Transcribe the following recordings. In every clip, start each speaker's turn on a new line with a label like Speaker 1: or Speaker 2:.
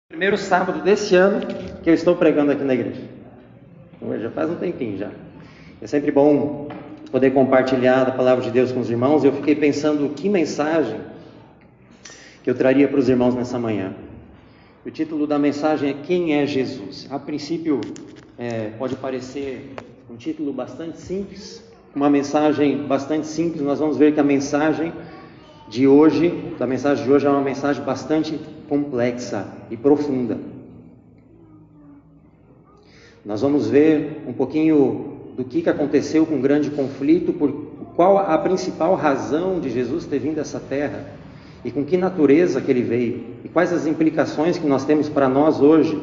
Speaker 1: Primeiro sábado desse ano que eu estou pregando aqui na igreja. Então, já faz um tempinho já. É sempre bom poder compartilhar a palavra de Deus com os irmãos. Eu fiquei pensando que mensagem que eu traria para os irmãos nessa manhã. O título da mensagem é Quem é Jesus? A princípio pode parecer um título bastante simples, uma mensagem bastante simples. Nós vamos ver que a mensagem de hoje é uma mensagem bastante complexa e profunda. Nós vamos ver um pouquinho do que aconteceu com o grande conflito, qual a principal razão de Jesus ter vindo a essa terra e com que natureza que ele veio e quais as implicações que nós temos para nós hoje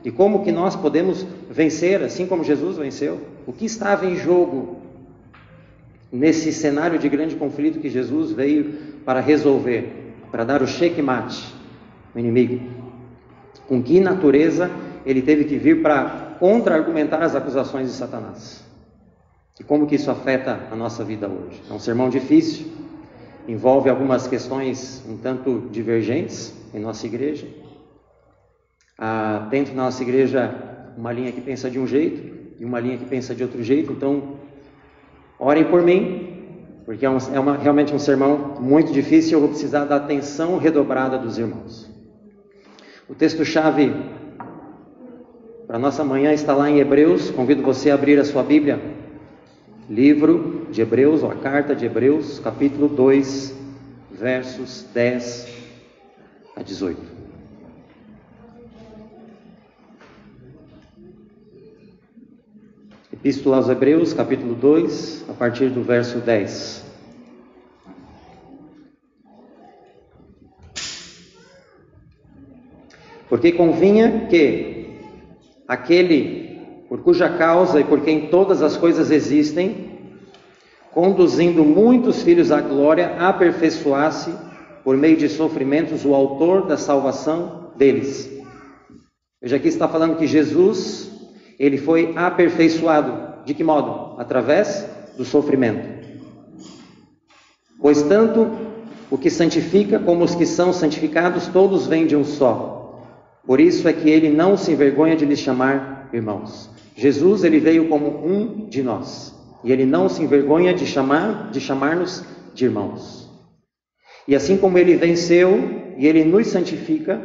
Speaker 1: e como que nós podemos vencer assim como Jesus venceu. O que estava em jogo nesse cenário de grande conflito que Jesus veio para resolver, para dar o checkmate no inimigo. Com que natureza ele teve que vir para contra-argumentar as acusações de Satanás. E como que isso afeta a nossa vida hoje. É um sermão difícil, envolve algumas questões um tanto divergentes em nossa igreja. Dentro da nossa igreja, uma linha que pensa de um jeito e uma linha que pensa de outro jeito. Então, orem por mim, porque realmente um sermão muito difícil. Eu vou precisar da atenção redobrada dos irmãos. O texto-chave para a nossa manhã está lá em Hebreus. Convido você a abrir a sua Bíblia. Livro de Hebreus, ou a carta de Hebreus, capítulo 2, versos 10 a 18. Epístola aos Hebreus, capítulo 2, a partir do verso 10. Porque convinha que aquele por cuja causa e por quem todas as coisas existem, conduzindo muitos filhos à glória, aperfeiçoasse por meio de sofrimentos o autor da salvação deles. Veja, aqui está falando que Jesus, ele foi aperfeiçoado. De que modo? Através do sofrimento. Pois tanto o que santifica como os que são santificados, todos vêm de um só. Por isso é que ele não se envergonha de lhes chamar irmãos. Jesus, ele veio como um de nós. E ele não se envergonha de chamar-nos de irmãos. E assim como ele venceu e ele nos santifica,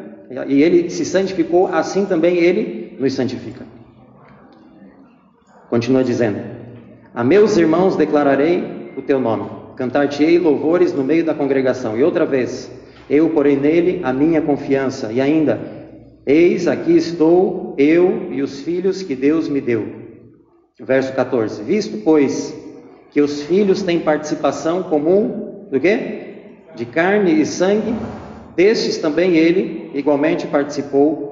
Speaker 1: e ele se santificou, assim também ele nos santifica. Continua dizendo: a meus irmãos declararei o teu nome, cantar-te-ei louvores no meio da congregação. E outra vez, eu porei nele a minha confiança. E ainda, eis aqui estou eu e os filhos que Deus me deu. Verso 14. Visto, pois, que os filhos têm participação comum do quê? De carne e sangue, destes também ele igualmente participou,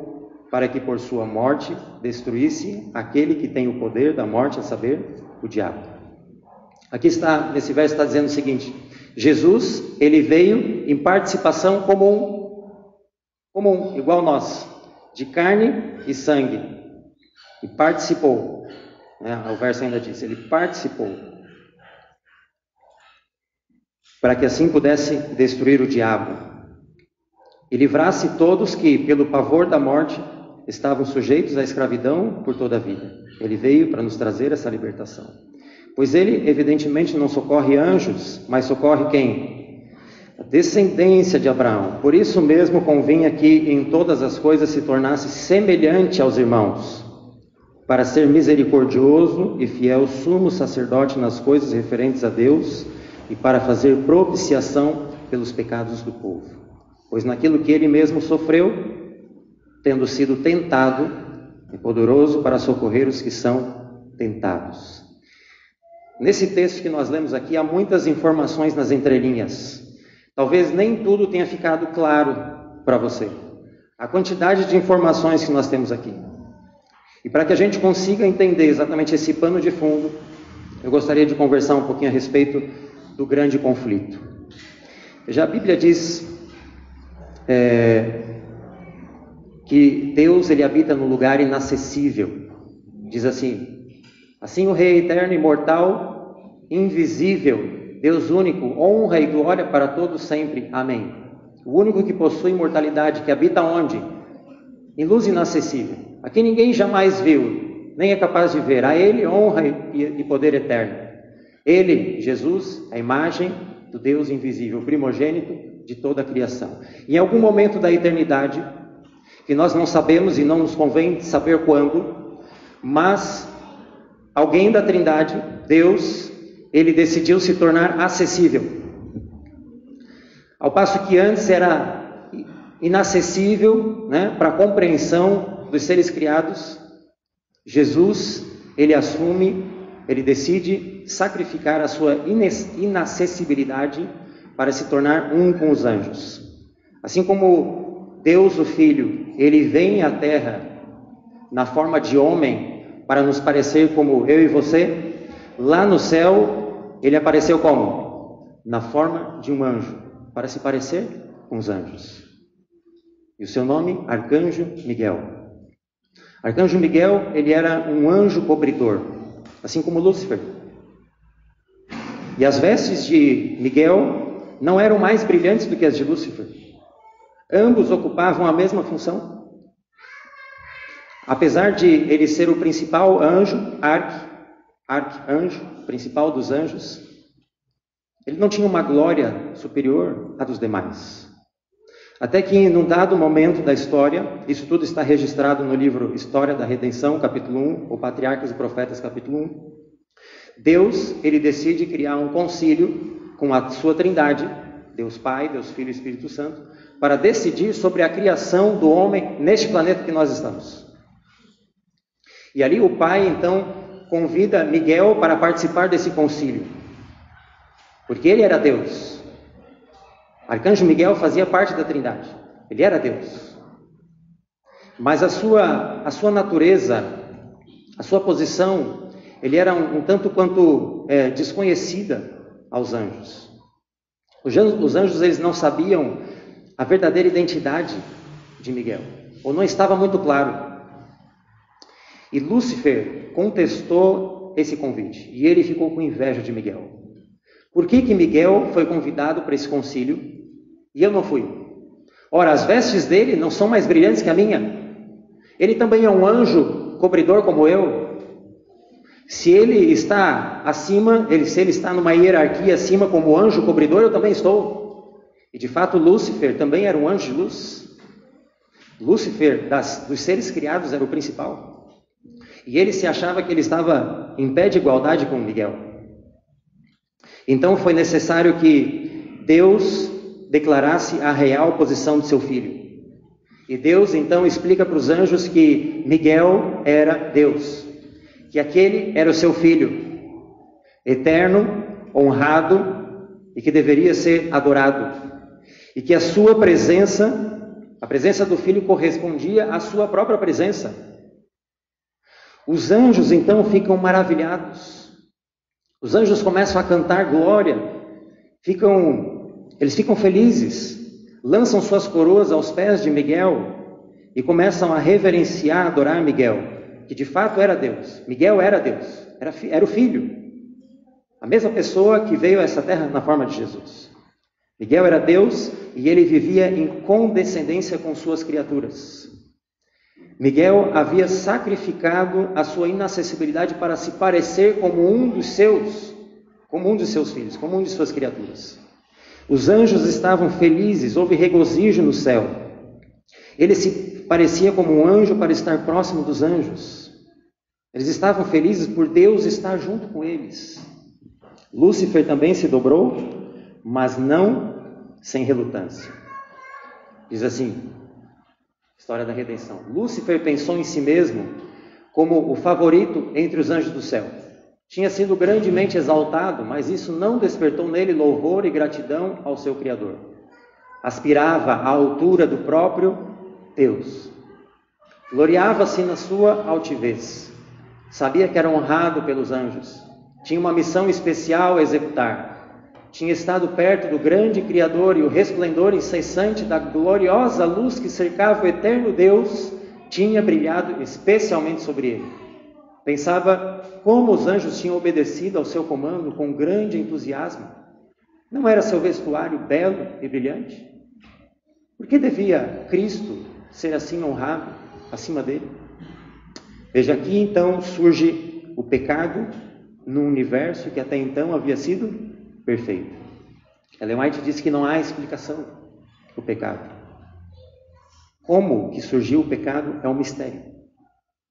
Speaker 1: para que por sua morte destruísse aquele que tem o poder da morte, a saber, o diabo. Aqui está, nesse verso está dizendo o seguinte: Jesus, ele veio em participação comum, igual nós, de carne e sangue, e participou, o verso ainda diz, ele participou, para que assim pudesse destruir o diabo, e livrasse todos que, pelo pavor da morte, estavam sujeitos à escravidão por toda a vida. Ele veio para nos trazer essa libertação. Pois ele, evidentemente, não socorre anjos, mas socorre quem? A descendência de Abraão. Por isso mesmo convinha que em todas as coisas se tornasse semelhante aos irmãos, para ser misericordioso e fiel sumo sacerdote nas coisas referentes a Deus e para fazer propiciação pelos pecados do povo. Pois naquilo que ele mesmo sofreu, tendo sido tentado, é poderoso para socorrer os que são tentados. Nesse texto que nós lemos aqui, há muitas informações nas entrelinhas. Talvez nem tudo tenha ficado claro para você. A quantidade de informações que nós temos aqui. E para que a gente consiga entender exatamente esse pano de fundo, eu gostaria de conversar um pouquinho a respeito do grande conflito. Já a Bíblia diz que Deus, ele habita no lugar inacessível. Diz assim: assim o Rei eterno, imortal, invisível, Deus único, honra e glória para todos sempre. Amém. O único que possui imortalidade, que habita onde? em luz inacessível, a quem ninguém jamais viu, nem é capaz de ver. A Ele honra e poder eterno. Ele, Jesus, a imagem do Deus invisível, primogênito de toda a criação. Em algum momento da eternidade, que nós não sabemos e não nos convém saber quando, mas alguém da Trindade, Deus, Ele decidiu se tornar acessível. Ao passo que antes era inacessível, para a compreensão dos seres criados, Jesus, Ele assume, Ele decide sacrificar a sua inacessibilidade para se tornar um com os anjos. Assim como Deus, o Filho, Ele vem à Terra na forma de homem para nos parecer como eu e você, lá no céu, Ele apareceu como? Na forma de um anjo, para se parecer com os anjos. E o seu nome? Arcanjo Miguel. Arcanjo Miguel, ele era um anjo cobridor, assim como Lúcifer. E as vestes de Miguel não eram mais brilhantes do que as de Lúcifer. Ambos ocupavam a mesma função. Apesar de ele ser o principal anjo, arcanjo, principal dos anjos, ele não tinha uma glória superior à dos demais. Até que em um dado momento da história, isso tudo está registrado no livro História da Redenção, capítulo 1, ou Patriarcas e Profetas, capítulo 1, Deus, ele decide criar um concílio com a sua trindade, Deus Pai, Deus Filho e Espírito Santo, para decidir sobre a criação do homem neste planeta que nós estamos. E ali o Pai, então, convida Miguel para participar desse concílio, porque ele era Deus. Arcanjo Miguel fazia parte da Trindade, ele era Deus. Mas a sua natureza, a sua posição, ele era um tanto quanto desconhecida aos anjos. Os anjos, eles não sabiam a verdadeira identidade de Miguel, ou não estava muito claro. E Lúcifer contestou esse convite, e ele ficou com inveja de Miguel. Por que Miguel foi convidado para esse concílio e eu não fui? Ora, as vestes dele não são mais brilhantes que a minha. Ele também é um anjo cobridor como eu. Se ele está acima, se ele está numa hierarquia acima como anjo cobridor, eu também estou. E de fato Lúcifer também era um anjo de luz. Lúcifer, dos seres criados, era o principal. E ele se achava que ele estava em pé de igualdade com Miguel. Então foi necessário que Deus declarasse a real posição de seu filho. E Deus então explica para os anjos que Miguel era Deus, que aquele era o seu filho, eterno, honrado e que deveria ser adorado. E que a sua presença, a presença do filho, correspondia à sua própria presença. Os anjos então ficam maravilhados. Os anjos começam a cantar glória, eles ficam felizes, lançam suas coroas aos pés de Miguel e começam a reverenciar, adorar Miguel, que de fato era Deus. Miguel era Deus, era o Filho, a mesma pessoa que veio a essa terra na forma de Jesus. Miguel era Deus e ele vivia em condescendência com suas criaturas. Miguel havia sacrificado a sua inacessibilidade para se parecer como um dos seus filhos, como um de suas criaturas. Os anjos estavam felizes, houve regozijo no céu. Ele se parecia como um anjo para estar próximo dos anjos. Eles estavam felizes por Deus estar junto com eles. Lúcifer também se dobrou, mas não sem relutância. Diz assim, História da Redenção: Lúcifer pensou em si mesmo como o favorito entre os anjos do céu. Tinha sido grandemente exaltado, mas isso não despertou nele louvor e gratidão ao seu Criador. Aspirava à altura do próprio Deus. Gloriava-se na sua altivez. Sabia que era honrado pelos anjos. Tinha uma missão especial a executar. Tinha estado perto do grande Criador e o resplendor incessante da gloriosa luz que cercava o eterno Deus tinha brilhado especialmente sobre ele. Pensava como os anjos tinham obedecido ao seu comando com grande entusiasmo. Não era seu vestuário belo e brilhante? Por que devia Cristo ser assim honrado? acima dele. Veja, aqui então surge o pecado num universo que até então havia sido perfeito. Ellen White diz que não há explicação para o pecado. Como que surgiu o pecado é um mistério.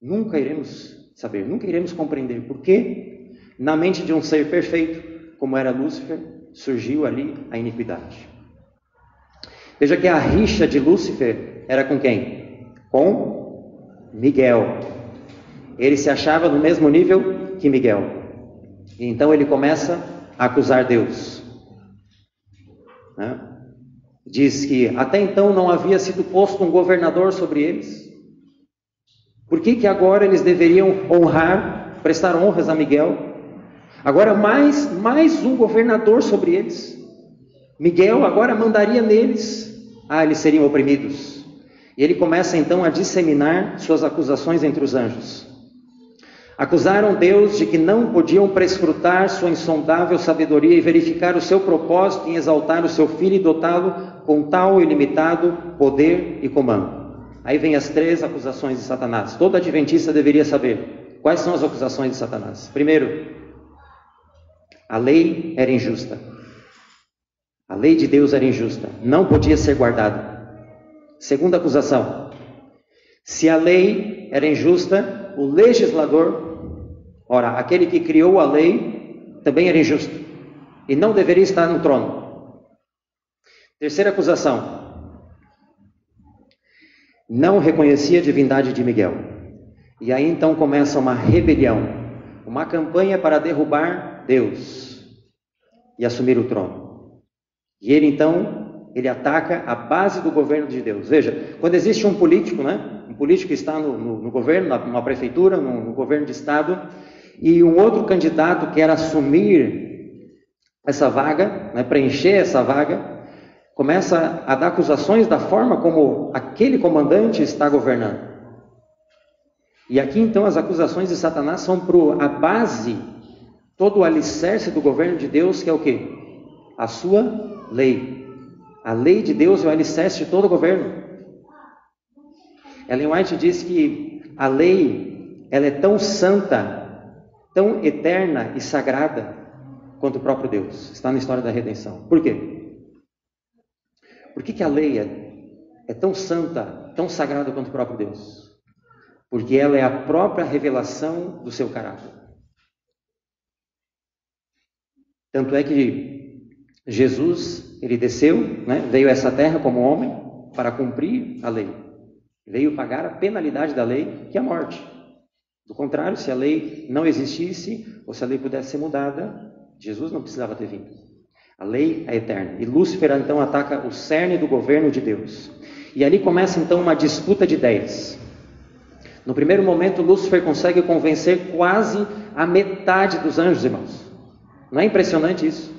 Speaker 1: Nunca iremos saber, nunca iremos compreender por que na mente de um ser perfeito, como era Lúcifer, surgiu ali a iniquidade. Veja que a rixa de Lúcifer era com quem? Com Miguel. Ele se achava no mesmo nível que Miguel. E então ele começa a acusar Deus. Diz que até então não havia sido posto um governador sobre eles. Por que agora eles deveriam honrar, prestar honras a Miguel? Agora mais um governador sobre eles. Miguel agora mandaria neles. Eles seriam oprimidos. E ele começa então a disseminar suas acusações entre os anjos. Acusaram Deus de que não podiam prescrutar sua insondável sabedoria e verificar o seu propósito em exaltar o seu filho e dotá-lo com tal ilimitado poder e comando. Aí vem as 3 acusações de Satanás. Todo adventista deveria saber quais são as acusações de Satanás. Primeiro, a lei era injusta. A lei de Deus era injusta, não podia ser guardada. Segunda acusação, se a lei era injusta, o legislador, aquele que criou a lei, também era injusto e não deveria estar no trono. Terceira acusação, não reconhecia a divindade de Miguel. E aí então começa uma rebelião, uma campanha para derrubar Deus e assumir o trono. E ele então, ele ataca a base do governo de Deus. Veja, quando existe um político, um político que está no governo, numa prefeitura, no governo de estado, e um outro candidato quer assumir essa vaga, preencher essa vaga, começa a dar acusações da forma como aquele comandante está governando. E aqui então as acusações de Satanás são para a base, todo o alicerce do governo de Deus, que é o quê? A sua lei. A lei de Deus é o alicerce de todo o governo. Ellen White diz que a lei, ela é tão santa, tão eterna e sagrada quanto o próprio Deus. Está na história da redenção. Por quê? Por que a lei é tão santa, tão sagrada quanto o próprio Deus? Porque ela é a própria revelação do seu caráter. Tanto é que Jesus, ele desceu, veio a essa terra como homem para cumprir a lei. Veio pagar a penalidade da lei, que é a morte. Do contrário, se a lei não existisse, ou se a lei pudesse ser mudada, Jesus não precisava ter vindo. A lei é eterna. E Lúcifer então ataca o cerne do governo de Deus. E ali começa então uma disputa de ideias. No primeiro momento, Lúcifer consegue convencer quase a metade dos anjos, irmãos. Não é impressionante isso?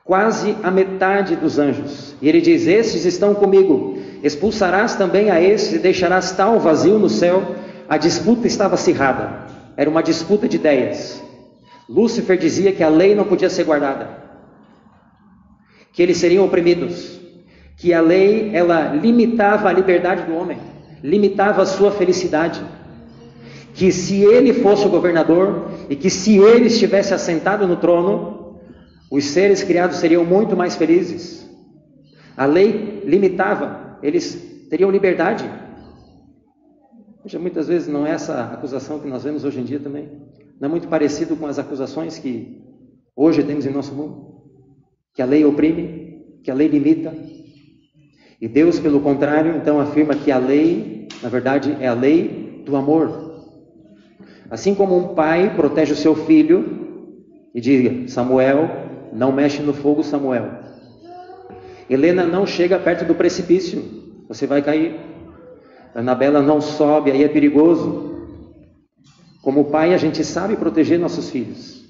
Speaker 1: Quase a metade dos anjos. E ele diz: estes estão comigo, expulsarás também a estes e deixarás tal vazio no céu. A disputa estava acirrada, era uma disputa de ideias. Lúcifer dizia que a lei não podia ser guardada, que eles seriam oprimidos, que a lei, ela limitava a liberdade do homem, limitava a sua felicidade, que se ele fosse o governador e que se ele estivesse assentado no trono, os seres criados seriam muito mais felizes. A lei limitava, eles teriam liberdade. Veja, muitas vezes não é essa acusação que nós vemos hoje em dia também. Não é muito parecido com as acusações que hoje temos em nosso mundo. Que a lei oprime, que a lei limita. E Deus, pelo contrário, então afirma que a lei, na verdade, é a lei do amor. Assim como um pai protege o seu filho e diz: Samuel, não mexe no fogo, Samuel. Helena, não chega perto do precipício, você vai cair. Anabela, não sobe, aí é perigoso. Como pai, a gente sabe proteger nossos filhos.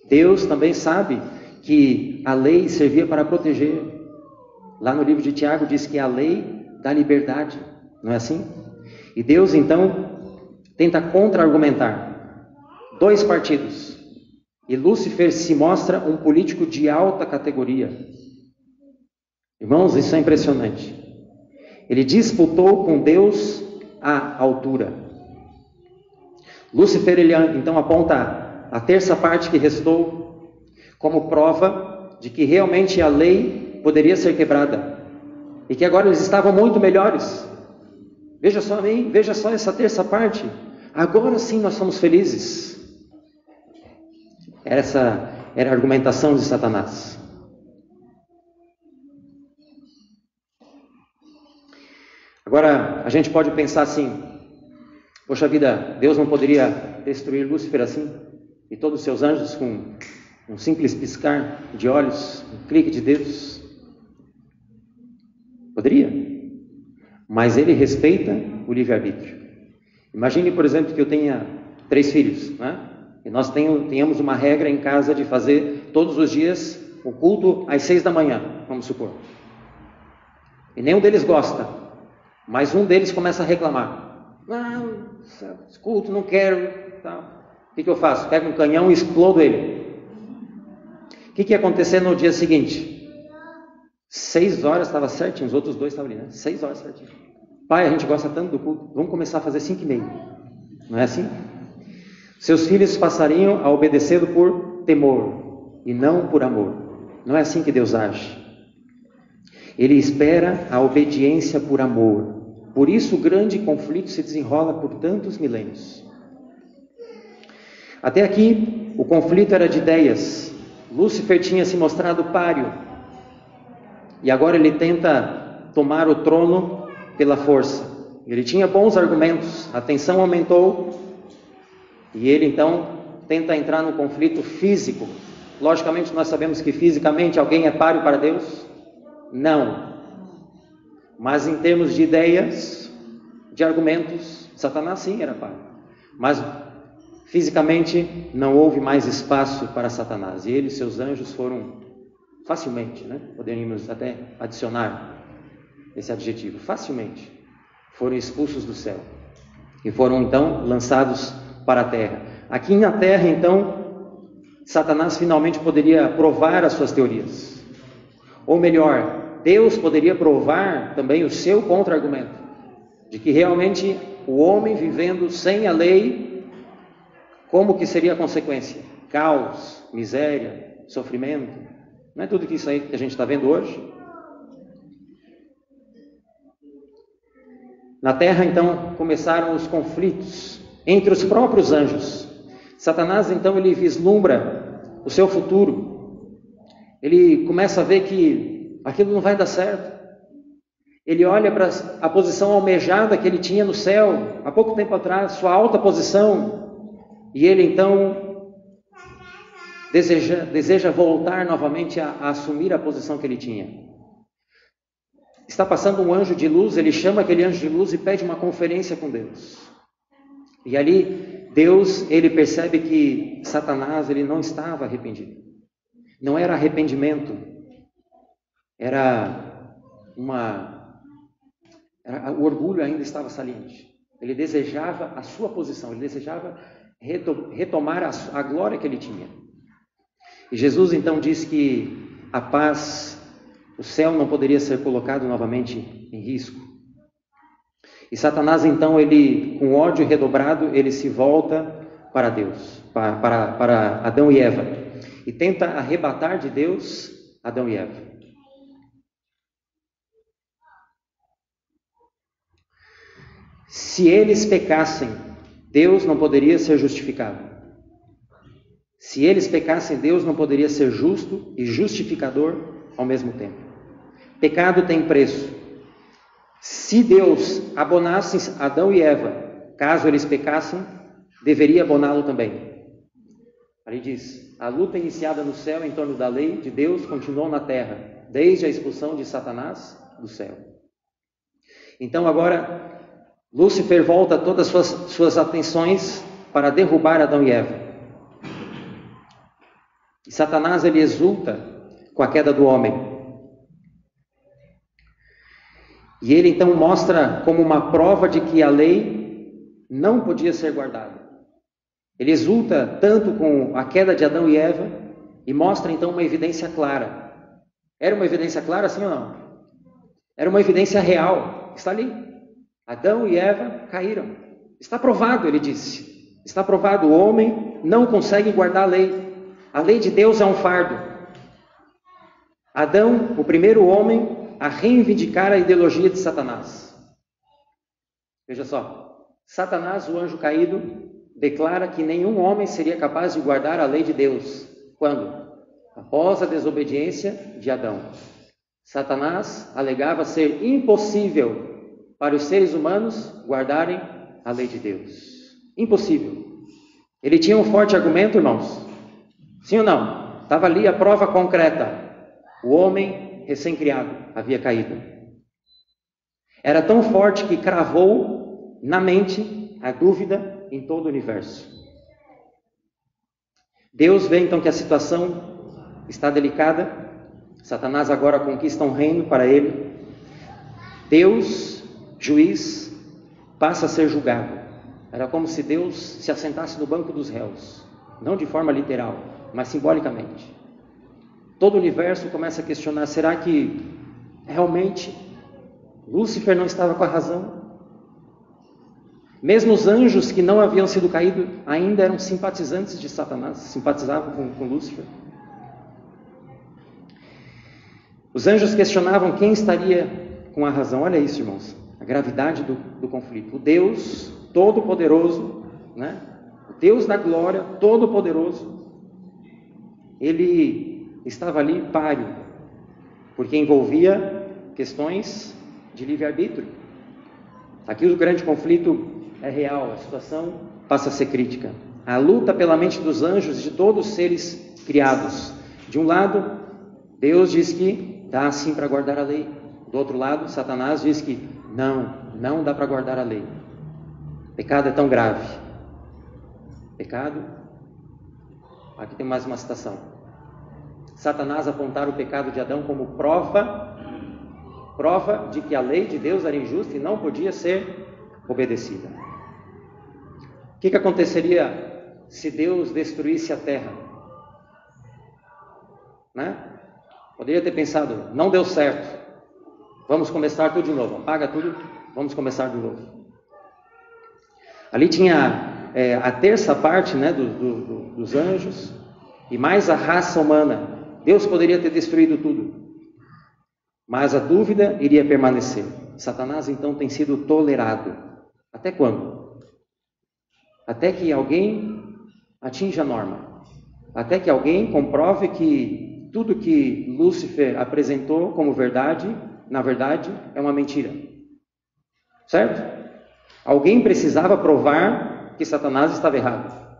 Speaker 1: Deus também sabe que a lei servia para proteger. Lá no livro de Tiago diz que a lei dá liberdade, não é assim? E Deus então tenta contra-argumentar. 2 partidos. E Lúcifer se mostra um político de alta categoria. Irmãos, isso é impressionante. Ele disputou com Deus à altura. Lúcifer, ele então aponta a terça parte que restou como prova de que realmente a lei poderia ser quebrada e que agora eles estavam muito melhores. Veja só essa terça parte. Agora sim nós somos felizes. Essa era a argumentação de Satanás. Agora, a gente pode pensar assim: poxa vida, Deus não poderia destruir Lúcifer assim? E todos os seus anjos com um simples piscar de olhos, um clique de dedos? Poderia. Mas ele respeita o livre-arbítrio. Imagine, por exemplo, que eu tenha 3 filhos, né? E nós tenhamos uma regra em casa de fazer todos os dias o culto às 6 da manhã, vamos supor. E nenhum deles gosta, mas um deles começa a reclamar. Não, culto, não quero. Tá. O que eu faço? Pego um canhão e explodo ele. O que ia acontecer no dia seguinte? 6 horas estava certinho, os outros 2 estavam ali, né? 6 horas certinho. Pai, a gente gosta tanto do culto, vamos começar a fazer 5h30. Não é assim? Seus filhos passariam a obedecê-lo por temor e não por amor. Não é assim que Deus age. Ele espera a obediência por amor. Por isso o grande conflito se desenrola por tantos milênios. Até aqui, o conflito era de ideias. Lúcifer tinha se mostrado páreo. E agora ele tenta tomar o trono pela força. Ele tinha bons argumentos, a tensão aumentou. E ele então tenta entrar no conflito físico. Logicamente nós sabemos que fisicamente alguém é páreo para Deus? Não. Mas em termos de ideias, de argumentos, Satanás sim era páreo. Mas fisicamente não houve mais espaço para Satanás. E ele e seus anjos foram facilmente, né? Poderíamos até adicionar esse adjetivo, facilmente, foram expulsos do céu. E foram então lançados para a terra. Aqui na terra, então, Satanás finalmente poderia provar as suas teorias. Ou melhor, Deus poderia provar também o seu contra-argumento, de que realmente o homem vivendo sem a lei, como que seria a consequência? Caos, miséria, sofrimento. Não é tudo isso aí que a gente está vendo hoje? Na terra, então, começaram os conflitos entre os próprios anjos. Satanás, então, ele vislumbra o seu futuro. Ele começa a ver que aquilo não vai dar certo. Ele olha para a posição almejada que ele tinha no céu, há pouco tempo atrás, sua alta posição, e ele, então, deseja voltar novamente a assumir a posição que ele tinha. Está passando um anjo de luz, ele chama aquele anjo de luz e pede uma conferência com Deus. E ali, Deus, ele percebe que Satanás, ele não estava arrependido. Não era arrependimento, o orgulho ainda estava saliente. Ele desejava a sua posição, ele desejava retomar a glória que ele tinha. E Jesus então diz que a paz, o céu não poderia ser colocado novamente em risco. E Satanás então, ele, com ódio redobrado, ele se volta para Deus, para Adão e Eva, e tenta arrebatar de Deus Adão e Eva. Se eles pecassem, Deus não poderia ser justificado. Se eles pecassem, Deus não poderia ser justo e justificador ao mesmo tempo. Pecado tem preço. Se Deus abonasse Adão e Eva, caso eles pecassem, deveria aboná-lo também. Ali diz, a luta iniciada no céu em torno da lei de Deus continuou na terra, desde a expulsão de Satanás do céu. Então agora, Lúcifer volta todas as suas atenções para derrubar Adão e Eva. E Satanás, ele exulta com a queda do homem. E ele então mostra como uma prova de que a lei não podia ser guardada. Ele exulta tanto com a queda de Adão e Eva e mostra então uma evidência clara. Era uma evidência clara, sim ou não? Era uma evidência real, está ali. Adão e Eva caíram. Está provado, ele disse. Está provado, o homem não consegue guardar a lei. A lei de Deus é um fardo. Adão, o primeiro homem a reivindicar a ideologia de Satanás. Veja só, Satanás, o anjo caído, declara que nenhum homem seria capaz de guardar a lei de Deus. Quando? Após a desobediência de Adão. Satanás alegava ser impossível para os seres humanos guardarem a lei de Deus. Impossível. Ele tinha um forte argumento, irmãos? Sim ou não? Estava ali a prova concreta. O homem recém-criado havia caído. Era tão forte que cravou na mente a dúvida em todo o universo. Deus vê então que a situação está delicada. Satanás agora conquista um reino para ele. Deus, juiz, passa a ser julgado. Era como se Deus se assentasse no banco dos réus. Não de forma literal, mas simbolicamente. Todo o universo começa a questionar, será que realmente Lúcifer não estava com a razão? Mesmo os anjos que não haviam sido caídos ainda eram simpatizantes de Satanás, simpatizavam com Lúcifer. Os anjos questionavam quem estaria com a razão. Olha isso, irmãos, a gravidade do conflito. O Deus Todo-Poderoso, né? O Deus da glória, Todo-Poderoso, ele estava ali páreo, porque envolvia questões de livre-arbítrio. Aqui o grande conflito é real, a situação passa a ser crítica. A luta pela mente dos anjos e de todos os seres criados. De um lado, Deus diz que dá sim para guardar a lei. Do outro lado, Satanás diz que não dá para guardar a lei. Pecado é tão grave. Pecado, aqui tem mais uma citação. Satanás apontar o pecado de Adão como prova de que a lei de Deus era injusta e não podia ser obedecida. O que aconteceria se Deus destruísse a terra? Né? Poderia ter pensado, não deu certo, vamos começar tudo de novo, apaga tudo, vamos começar de novo. Ali tinha a terça parte, né, dos anjos e mais a raça humana. Deus poderia ter destruído tudo, mas a dúvida iria permanecer. Satanás então tem sido tolerado. Até quando? Até que alguém atinja a norma. Até que alguém comprove que tudo que Lúcifer apresentou como verdade, na verdade, é uma mentira. Certo? Alguém precisava provar que Satanás estava errado.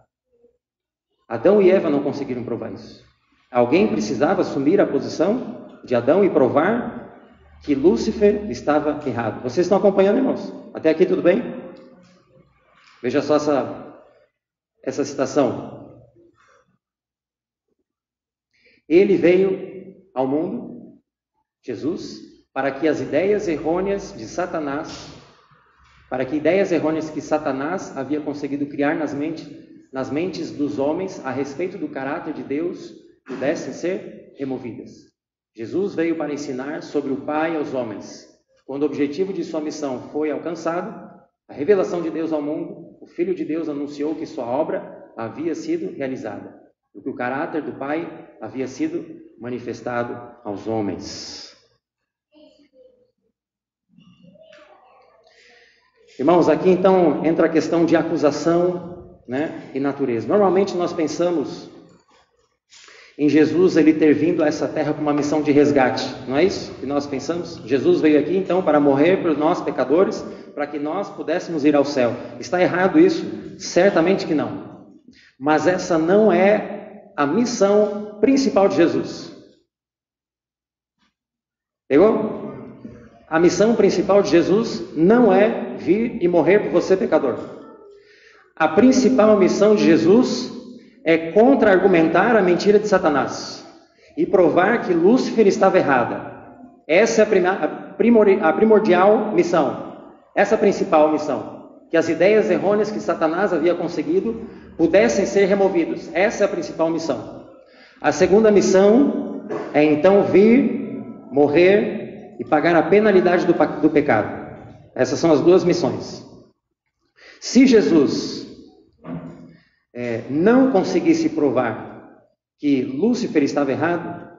Speaker 1: Adão e Eva não conseguiram provar isso. Alguém precisava assumir a posição de Adão e provar que Lúcifer estava errado. Vocês estão acompanhando, irmãos? Até aqui tudo bem? Veja só essa citação. Ele veio ao mundo, Jesus, para que as ideias errôneas de Satanás, que Satanás havia conseguido criar nas mentes dos homens a respeito do caráter de Deus, pudessem ser removidas. Jesus veio para ensinar sobre o Pai aos homens. Quando o objetivo de sua missão foi alcançado, a revelação de Deus ao mundo, o Filho de Deus anunciou que sua obra havia sido realizada, e que o caráter do Pai havia sido manifestado aos homens. Irmãos, aqui então entra a questão de acusação, né, e natureza. Normalmente nós pensamos em Jesus ele ter vindo a essa terra com uma missão de resgate, não é isso que nós pensamos? Jesus veio aqui então para morrer por nós pecadores, para que nós pudéssemos ir ao céu. Está errado isso? Certamente que não. Mas essa não é a missão principal de Jesus. Pegou? A missão principal de Jesus não é vir e morrer por você pecador. A principal missão de Jesus é contra-argumentar a mentira de Satanás e provar que Lúcifer estava errada. Essa é a primordial missão, essa é a principal missão, que as ideias errôneas que Satanás havia conseguido pudessem ser removidas. Essa é a principal missão. A segunda missão é então vir, morrer e pagar a penalidade do pecado. Essas são as duas missões. Se Jesus não conseguisse provar que Lúcifer estava errado,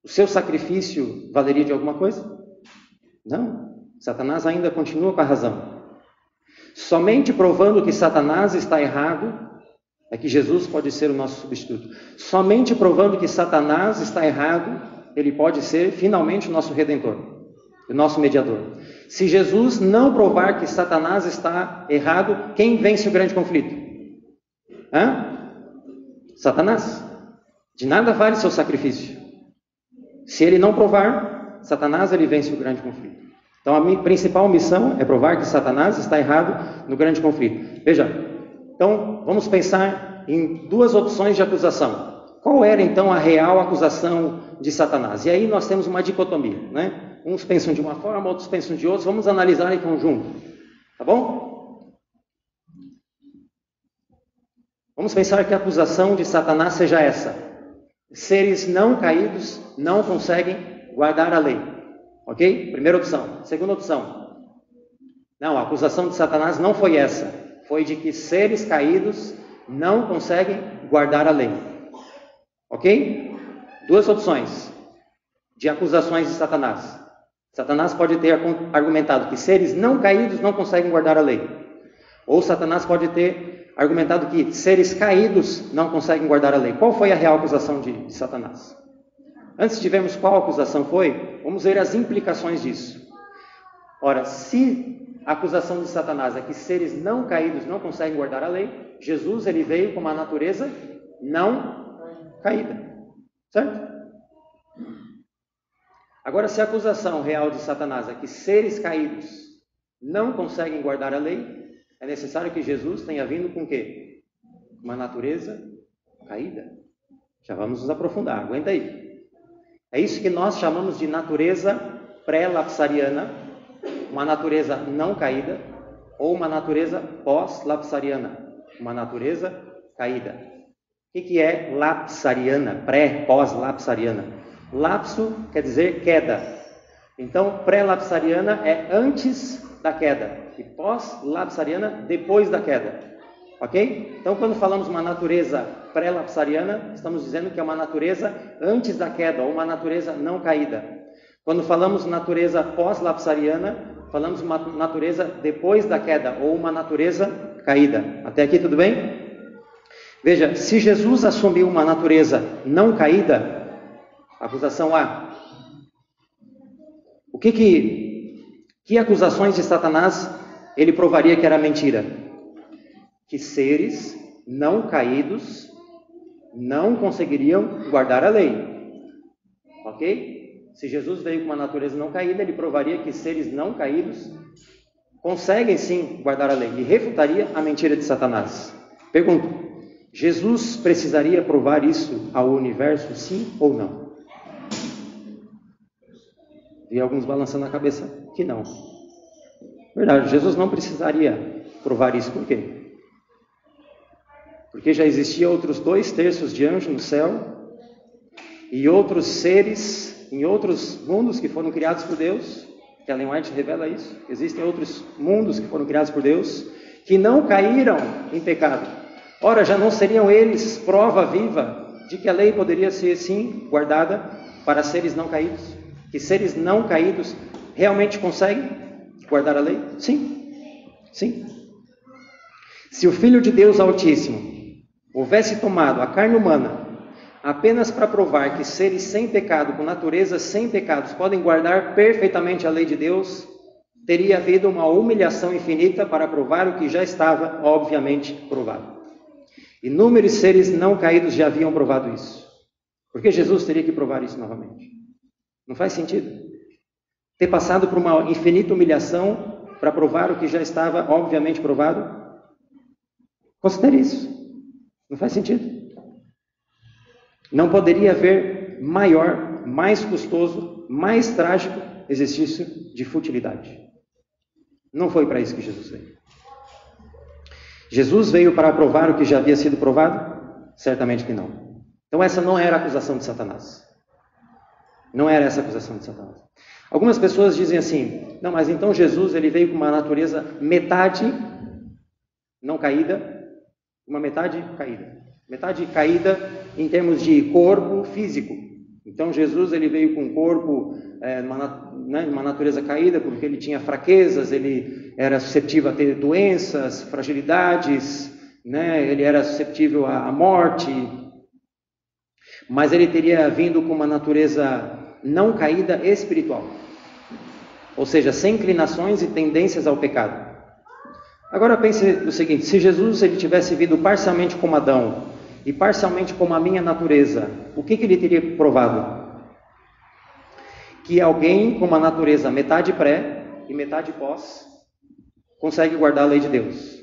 Speaker 1: o seu sacrifício valeria de alguma coisa? Não. Satanás ainda continua com a razão. Somente provando que Satanás está errado é que Jesus pode ser o nosso substituto. Somente provando que Satanás está errado, ele pode ser finalmente o nosso redentor, o nosso mediador. Se Jesus não provar que Satanás está errado, quem vence o grande conflito? Satanás. De nada vale seu sacrifício. Se ele não provar, Satanás ele vence o grande conflito. Então a minha principal missão é provar que Satanás está errado no grande conflito. Veja, então vamos pensar em duas opções de acusação. Qual era então a real acusação de Satanás? E aí nós temos uma dicotomia, né? Uns pensam de uma forma, outros pensam de outra. Vamos analisar em conjunto, tá bom? Vamos pensar que a acusação de Satanás seja essa: seres não caídos não conseguem guardar a lei. Ok? Primeira opção. Segunda opção. Não, a acusação de Satanás não foi essa. Foi de que seres caídos não conseguem guardar a lei. Ok? Duas opções de acusações de Satanás. Satanás pode ter argumentado que seres não caídos não conseguem guardar a lei. Ou Satanás pode ter argumentado que seres caídos não conseguem guardar a lei. Qual foi a real acusação de Satanás? Antes de vermos qual acusação foi, vamos ver as implicações disso. Ora, se a acusação de Satanás é que seres não caídos não conseguem guardar a lei, Jesus ele veio com uma natureza não caída. Certo? Agora, se a acusação real de Satanás é que seres caídos não conseguem guardar a lei, é necessário que Jesus tenha vindo com o quê? Uma natureza caída. Já vamos nos aprofundar, aguenta aí. É isso que nós chamamos de natureza pré-lapsariana, uma natureza não caída, ou uma natureza pós-lapsariana, uma natureza caída. O que é lapsariana, pré-pós-lapsariana? Lapso quer dizer queda. Então, pré-lapsariana é antes da queda, e pós-lapsariana depois da queda. Ok? Então, quando falamos uma natureza pré-lapsariana, estamos dizendo que é uma natureza antes da queda, ou uma natureza não caída. Quando falamos natureza pós-lapsariana, falamos uma natureza depois da queda, ou uma natureza caída. Até aqui tudo bem? Veja, se Jesus assumiu uma natureza não caída, acusação A. Que acusações de Satanás ele provaria que era mentira? Que seres não caídos não conseguiriam guardar a lei. Ok? Se Jesus veio com uma natureza não caída, ele provaria que seres não caídos conseguem sim guardar a lei. E refutaria a mentira de Satanás. Pergunto, Jesus precisaria provar isso ao universo, sim ou não? Vi alguns balançando a cabeça que não. Verdade, Jesus não precisaria provar isso. Por quê? Porque já existia outros 2/3 de anjos no céu e outros seres em outros mundos que foram criados por Deus, que Ellen White revela isso. Existem outros mundos que foram criados por Deus que não caíram em pecado. Ora, já não seriam eles prova viva de que a lei poderia ser sim guardada para seres não caídos? Que seres não caídos realmente conseguem guardar a lei? Sim. Sim. Se o Filho de Deus Altíssimo houvesse tomado a carne humana apenas para provar que seres sem pecado, com natureza sem pecados, podem guardar perfeitamente a lei de Deus, teria havido uma humilhação infinita para provar o que já estava obviamente provado. Inúmeros seres não caídos já haviam provado isso. Por que Jesus teria que provar isso novamente? Não faz sentido. Ter passado por uma infinita humilhação para provar o que já estava obviamente provado? Considere isso. Não faz sentido. Não poderia haver maior, mais custoso, mais trágico exercício de futilidade. Não foi para isso que Jesus veio. Jesus veio para provar o que já havia sido provado? Certamente que não. Então essa não era a acusação de Satanás. Não era essa a acusação de Satanás. Algumas pessoas dizem assim: não, mas então Jesus ele veio com uma natureza metade não caída, uma metade caída. Metade caída em termos de corpo físico. Então Jesus ele veio com um corpo, uma natureza caída, porque ele tinha fraquezas, ele era suscetível a ter doenças, fragilidades, ele era suscetível à morte. Mas ele teria vindo com uma natureza não caída espiritual. Ou seja, sem inclinações e tendências ao pecado. Agora pense o seguinte: se Jesus ele tivesse vindo parcialmente como Adão e parcialmente como a minha natureza, o que ele teria provado? Que alguém com uma natureza metade pré e metade pós consegue guardar a lei de Deus.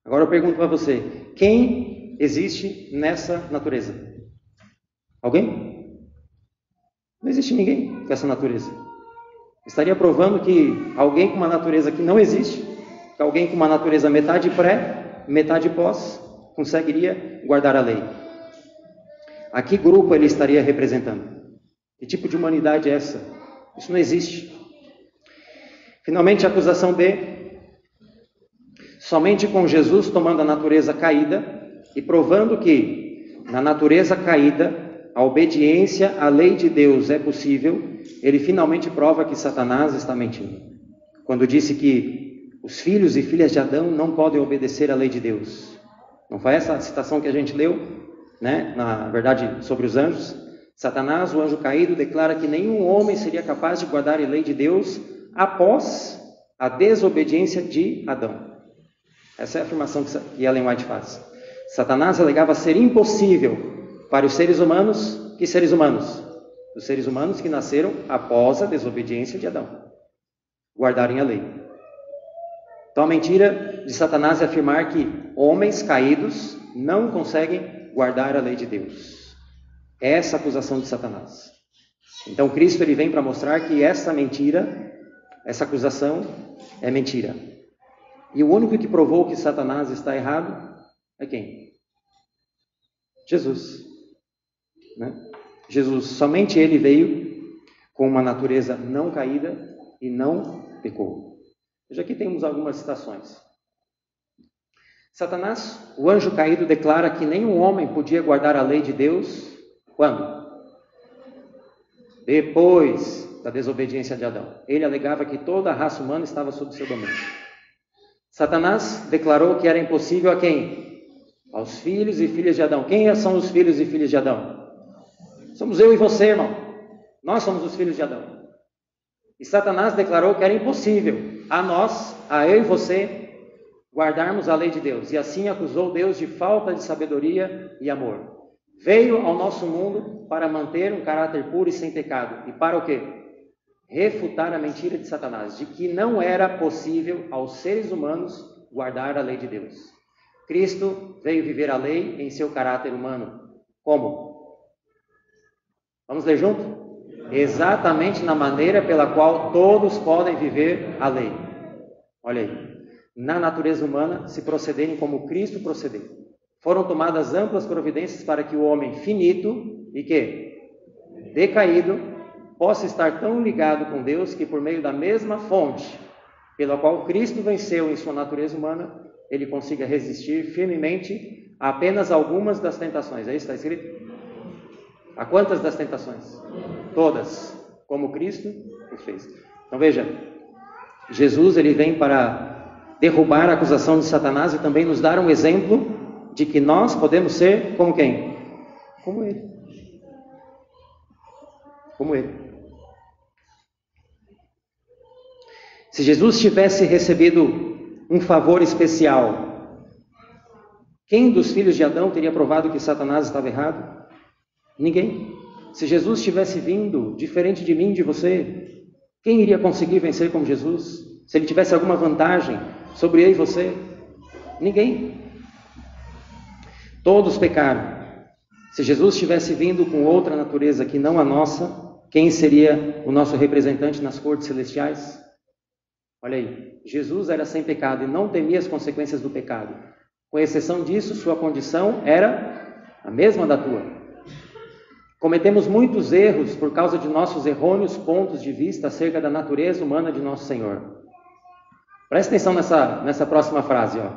Speaker 1: Agora eu pergunto para você: quem existe nessa natureza? Alguém? Não existe ninguém com essa natureza. Estaria provando que alguém com uma natureza que não existe, que alguém com uma natureza metade pré, metade pós, conseguiria guardar a lei. A que grupo ele estaria representando? Que tipo de humanidade é essa? Isso não existe. Finalmente, a acusação B. Somente com Jesus tomando a natureza caída e provando que, na natureza caída, a obediência à lei de Deus é possível, ele finalmente prova que Satanás está mentindo. Quando disse que os filhos e filhas de Adão não podem obedecer à lei de Deus. Não foi essa a citação que a gente leu, na verdade, sobre os anjos? Satanás, o anjo caído, declara que nenhum homem seria capaz de guardar a lei de Deus após a desobediência de Adão. Essa é a afirmação que Ellen White faz. Satanás alegava ser impossível para os seres humanos. Que seres humanos? Os seres humanos que nasceram após a desobediência de Adão guardarem a lei. Então a mentira de Satanás é afirmar que homens caídos não conseguem guardar a lei de Deus. Essa é a acusação de Satanás. Então Cristo ele vem para mostrar que essa mentira, essa acusação é mentira. E o único que provou que Satanás está errado é quem? Jesus. Jesus, somente ele veio com uma natureza não caída e não pecou. Veja, aqui temos algumas citações. Satanás, o anjo caído, declara que nenhum homem podia guardar a lei de Deus. Quando? Depois da desobediência de Adão. Ele alegava que toda a raça humana estava sob seu domínio. Satanás declarou que era impossível a quem? Aos filhos e filhas de Adão. Quem são os filhos e filhas de Adão? Somos eu e você, irmão. Nós somos os filhos de Adão. E Satanás declarou que era impossível a nós, a eu e você, guardarmos a lei de Deus. E assim acusou Deus de falta de sabedoria e amor. Veio ao nosso mundo para manter um caráter puro e sem pecado. E para o quê? Refutar a mentira de Satanás, de que não era possível aos seres humanos guardar a lei de Deus. Cristo veio viver a lei em seu caráter humano. Como? Vamos ler junto? Exatamente na maneira pela qual todos podem viver a lei. Olha aí. Na natureza humana, se procederem como Cristo procedeu. Foram tomadas amplas providências para que o homem finito e que? Decaído, possa estar tão ligado com Deus que por meio da mesma fonte pela qual Cristo venceu em sua natureza humana, ele consiga resistir firmemente a apenas algumas das tentações. É isso que está escrito? A quantas das tentações? Todas, como Cristo o fez. Então veja, Jesus ele vem para derrubar a acusação de Satanás e também nos dar um exemplo de que nós podemos ser como quem? Como ele. Como ele. Se Jesus tivesse recebido um favor especial, quem dos filhos de Adão teria provado que Satanás estava errado? Ninguém. Se Jesus tivesse vindo diferente de mim, de você, quem iria conseguir vencer como Jesus? Se ele tivesse alguma vantagem sobre eu e você? Ninguém. Todos pecaram. Se Jesus tivesse vindo com outra natureza que não a nossa, quem seria o nosso representante nas cortes celestiais? Olha aí, Jesus era sem pecado e não temia as consequências do pecado. Com exceção disso, sua condição era a mesma da tua. Cometemos muitos erros por causa de nossos errôneos pontos de vista acerca da natureza humana de nosso Senhor. Presta atenção nessa próxima frase, ó.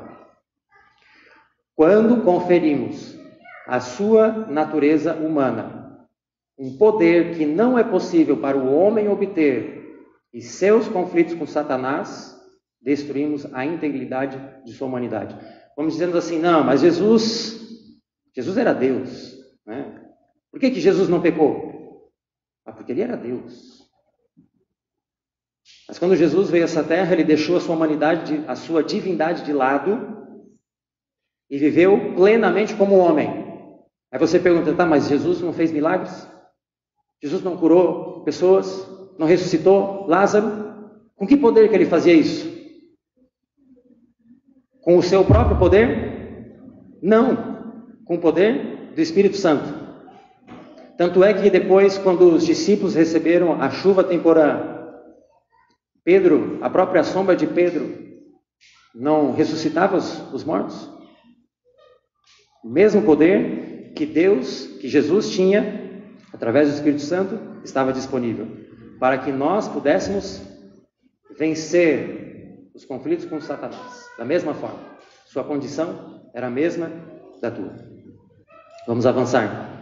Speaker 1: Quando conferimos à sua natureza humana um poder que não é possível para o homem obter e seus conflitos com Satanás, destruímos a integridade de sua humanidade. Vamos dizendo assim, não, mas Jesus era Deus, né? Por que Jesus não pecou? Porque ele era Deus. Mas quando Jesus veio a essa terra, ele deixou a sua humanidade, a sua divindade de lado e viveu plenamente como homem. Aí você pergunta, tá, mas Jesus não fez milagres? Jesus não curou pessoas? Não ressuscitou Lázaro? Com que poder que ele fazia isso? Com o seu próprio poder? Não, com o poder do Espírito Santo. Tanto é que depois, quando os discípulos receberam a chuva temporã, Pedro, a própria sombra de Pedro, não ressuscitava os mortos? O mesmo poder que Jesus tinha, através do Espírito Santo, estava disponível para que nós pudéssemos vencer os conflitos com Satanás. Da mesma forma, sua condição era a mesma da tua. Vamos avançar.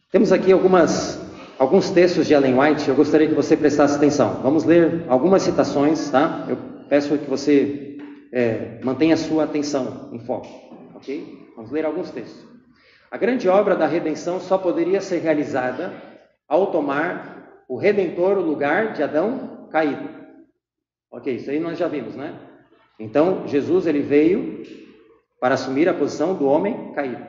Speaker 1: Temos aqui alguns textos de Ellen White, eu gostaria que você prestasse atenção. Vamos ler algumas citações, tá? Eu peço que você mantenha a sua atenção em foco, ok? Vamos ler alguns textos. A grande obra da redenção só poderia ser realizada ao tomar o Redentor o lugar de Adão caído. Ok, isso aí nós já vimos, né? Então, Jesus ele veio para assumir a posição do homem caído,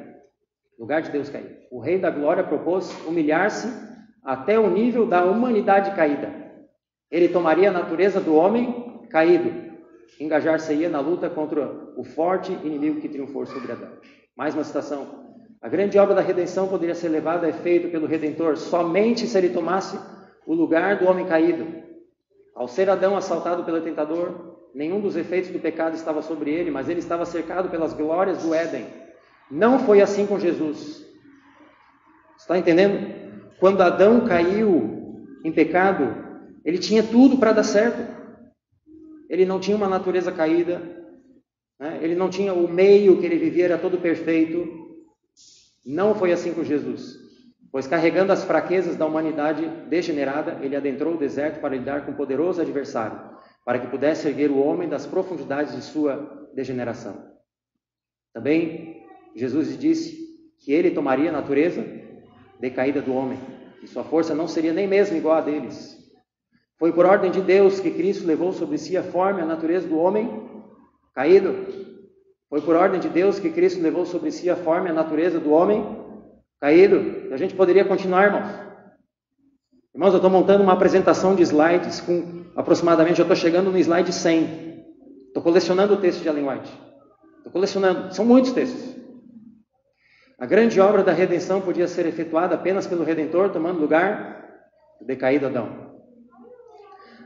Speaker 1: lugar de Deus caído. O Rei da Glória propôs humilhar-se até o nível da humanidade caída. Ele tomaria a natureza do homem caído, engajar-se-ia na luta contra o forte inimigo que triunfou sobre Adão. Mais uma citação. A grande obra da redenção poderia ser levada a efeito pelo Redentor somente se ele tomasse o lugar do homem caído. Ao ser Adão assaltado pelo tentador, nenhum dos efeitos do pecado estava sobre ele, mas ele estava cercado pelas glórias do Éden. Não foi assim com Jesus. Está entendendo? Quando Adão caiu em pecado, ele tinha tudo para dar certo. Ele não tinha uma natureza caída, né? Ele não tinha o meio que ele vivia, era todo perfeito. Não foi assim com Jesus, pois carregando as fraquezas da humanidade degenerada, ele adentrou o deserto para lidar com um poderoso adversário, para que pudesse erguer o homem das profundidades de sua degeneração. Também Jesus disse que ele tomaria a natureza decaída do homem, e sua força não seria nem mesmo igual a deles. Foi por ordem de Deus que Cristo levou sobre si a forma e a natureza do homem caído. Foi por ordem de Deus que Cristo levou sobre si a forma e a natureza do homem caído. E a gente poderia continuar, irmãos. Irmãos, eu estou montando uma apresentação de slides com aproximadamente, já estou chegando no slide 100. Estou colecionando o texto de Ellen White. Estou colecionando, são muitos textos. A grande obra da redenção podia ser efetuada apenas pelo Redentor, tomando lugar do decaído Adão.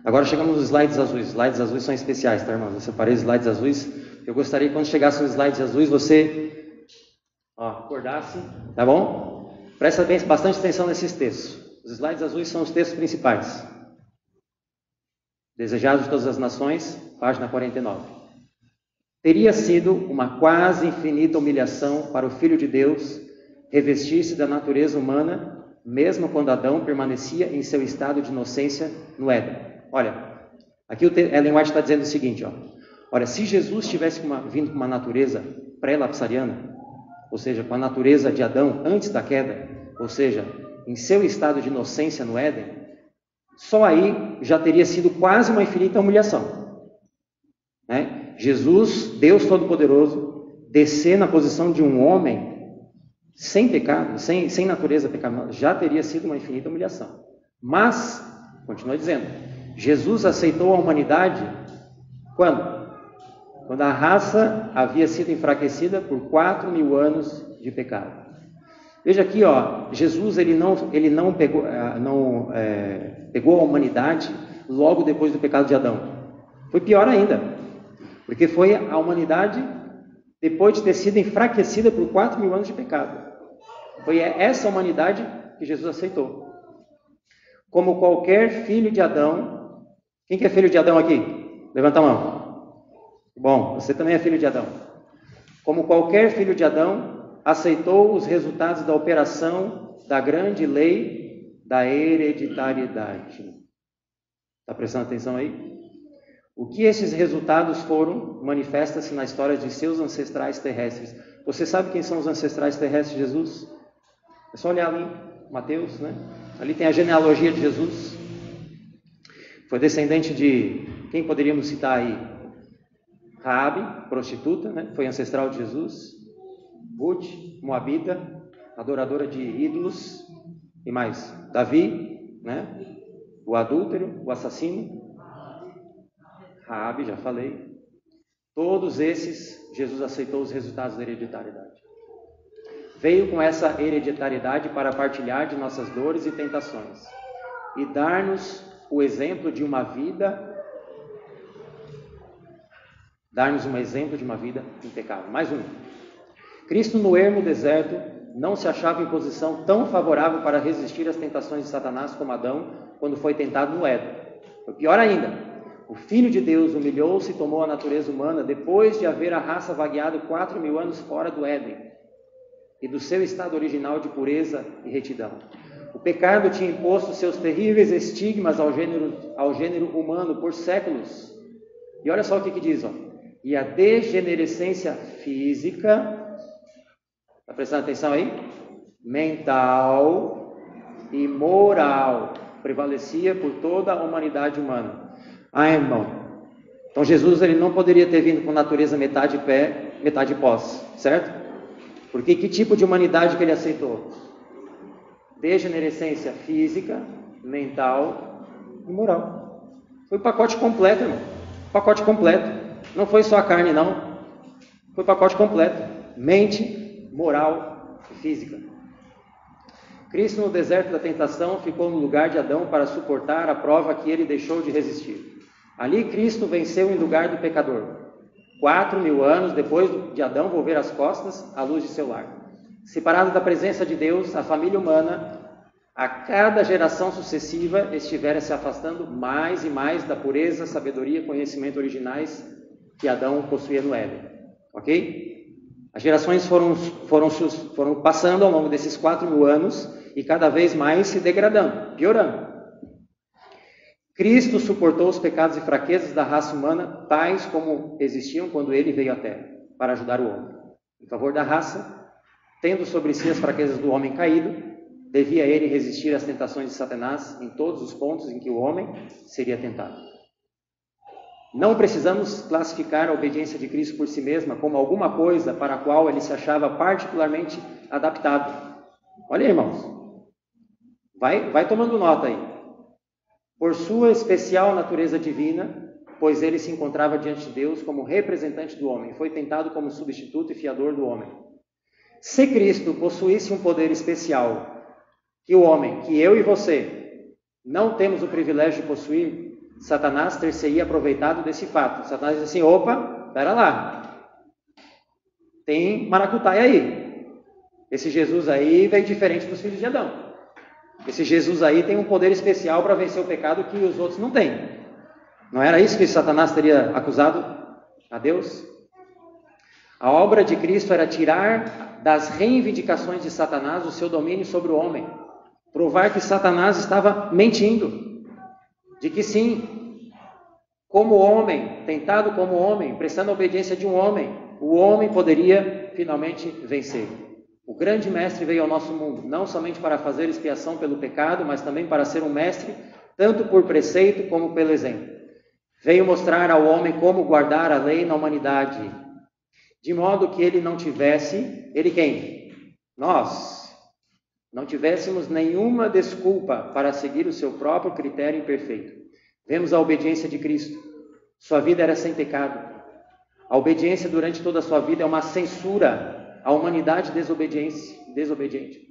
Speaker 1: Agora chegamos nos slides azuis. Os slides azuis são especiais, tá, irmãos? Eu separei os slides azuis. Eu gostaria que quando chegasse nos slides azuis, você acordasse, tá bom? Presta bastante atenção nesses textos. Os slides azuis são os textos principais. Desejados de todas as nações, página 49. Teria sido uma quase infinita humilhação para o Filho de Deus revestir-se da natureza humana, mesmo quando Adão permanecia em seu estado de inocência no Éden. Olha, aqui Ellen White está dizendo o seguinte, olha, se Jesus tivesse vindo com uma natureza pré-lapsariana, ou seja, com a natureza de Adão antes da queda, ou seja, em seu estado de inocência no Éden, só aí já teria sido quase uma infinita humilhação, né? Jesus, Deus Todo-Poderoso, descer na posição de um homem sem pecado, sem natureza pecaminosa, já teria sido uma infinita humilhação. Mas, continua dizendo, Jesus aceitou a humanidade quando? Quando a raça havia sido enfraquecida por 4.000 anos de pecado. Veja aqui, Jesus ele não pegou a humanidade logo depois do pecado de Adão. Foi pior ainda, porque foi a humanidade depois de ter sido enfraquecida por 4.000 anos de pecado. Foi essa humanidade que Jesus aceitou. Como qualquer filho de Adão. Quem que é filho de Adão aqui? Levanta a mão. Bom, você também é filho de Adão. Como qualquer filho de Adão, aceitou os resultados da operação da grande lei da hereditariedade. Está prestando atenção aí? O que esses resultados foram, manifesta-se na história de seus ancestrais terrestres. Você sabe quem são os ancestrais terrestres de Jesus? É só olhar ali, Mateus, né? Ali tem a genealogia de Jesus. Foi descendente de, quem poderíamos citar aí? Raabe, prostituta, né? Foi ancestral de Jesus. Ruth, moabita, adoradora de ídolos. E mais, Davi, né? O adúltero, o assassino. Raabe, já falei. Todos esses, Jesus aceitou os resultados da hereditariedade. Veio com essa hereditariedade para partilhar de nossas dores e tentações e dar-nos o exemplo de uma vida, impecável. Mais um. Cristo no ermo deserto não se achava em posição tão favorável para resistir às tentações de Satanás como Adão quando foi tentado no Éden. Foi pior ainda. O Filho de Deus humilhou-se e tomou a natureza humana depois de haver a raça vagueado 4.000 anos fora do Éden e do seu estado original de pureza e retidão. O pecado tinha imposto seus terríveis estigmas ao gênero humano por séculos. E olha só o que diz, ó. E a degenerescência física, está prestando atenção aí? Mental e moral prevalecia por toda a humanidade humana. Ah, irmão. Então Jesus ele não poderia ter vindo com natureza metade pé, metade pós, certo? Porque que tipo de humanidade que ele aceitou? Degenerescência física, mental e moral. Foi o pacote completo, irmão. Pacote completo. Não foi só a carne, não. Foi o pacote completo. Mente, moral e física. Cristo no deserto da tentação ficou no lugar de Adão para suportar a prova que ele deixou de resistir. Ali Cristo venceu em lugar do pecador. 4.000 anos depois de Adão volver as costas à luz de seu lar. Separado da presença de Deus, a família humana, a cada geração sucessiva, estivera se afastando mais e mais da pureza, sabedoria e conhecimento originais que Adão possuía no Éden. Ok? As gerações foram passando ao longo desses 4.000 anos e cada vez mais se degradando, piorando. Cristo suportou os pecados e fraquezas da raça humana, tais como existiam quando ele veio à Terra, para ajudar o homem. Em favor da raça, tendo sobre si as fraquezas do homem caído, devia ele resistir às tentações de Satanás em todos os pontos em que o homem seria tentado. Não precisamos classificar a obediência de Cristo por si mesma como alguma coisa para a qual ele se achava particularmente adaptado. Olha aí, irmãos. Vai tomando nota aí. Por sua especial natureza divina, pois ele se encontrava diante de Deus como representante do homem, foi tentado como substituto e fiador do homem. Se Cristo possuísse um poder especial que o homem, que eu e você, não temos o privilégio de possuir, Satanás ter-se-ia aproveitado desse fato. Satanás diz assim, opa, pera lá, tem maracutaia aí. Esse Jesus aí veio diferente dos filhos de Adão. Esse Jesus aí tem um poder especial para vencer o pecado que os outros não têm. Não era isso que Satanás teria acusado a Deus? A obra de Cristo era tirar das reivindicações de Satanás o seu domínio sobre o homem. Provar que Satanás estava mentindo. De que sim, como homem, tentado como homem, prestando a obediência de um homem, o homem poderia finalmente vencer. O grande mestre veio ao nosso mundo, não somente para fazer expiação pelo pecado, mas também para ser um mestre, tanto por preceito como pelo exemplo. Veio mostrar ao homem como guardar a lei na humanidade, de modo que ele não tivesse, ele quem? Nós, não tivéssemos nenhuma desculpa para seguir o seu próprio critério imperfeito. Vemos a obediência de Cristo. Sua vida era sem pecado. A obediência durante toda a sua vida é uma censura à humanidade desobediente.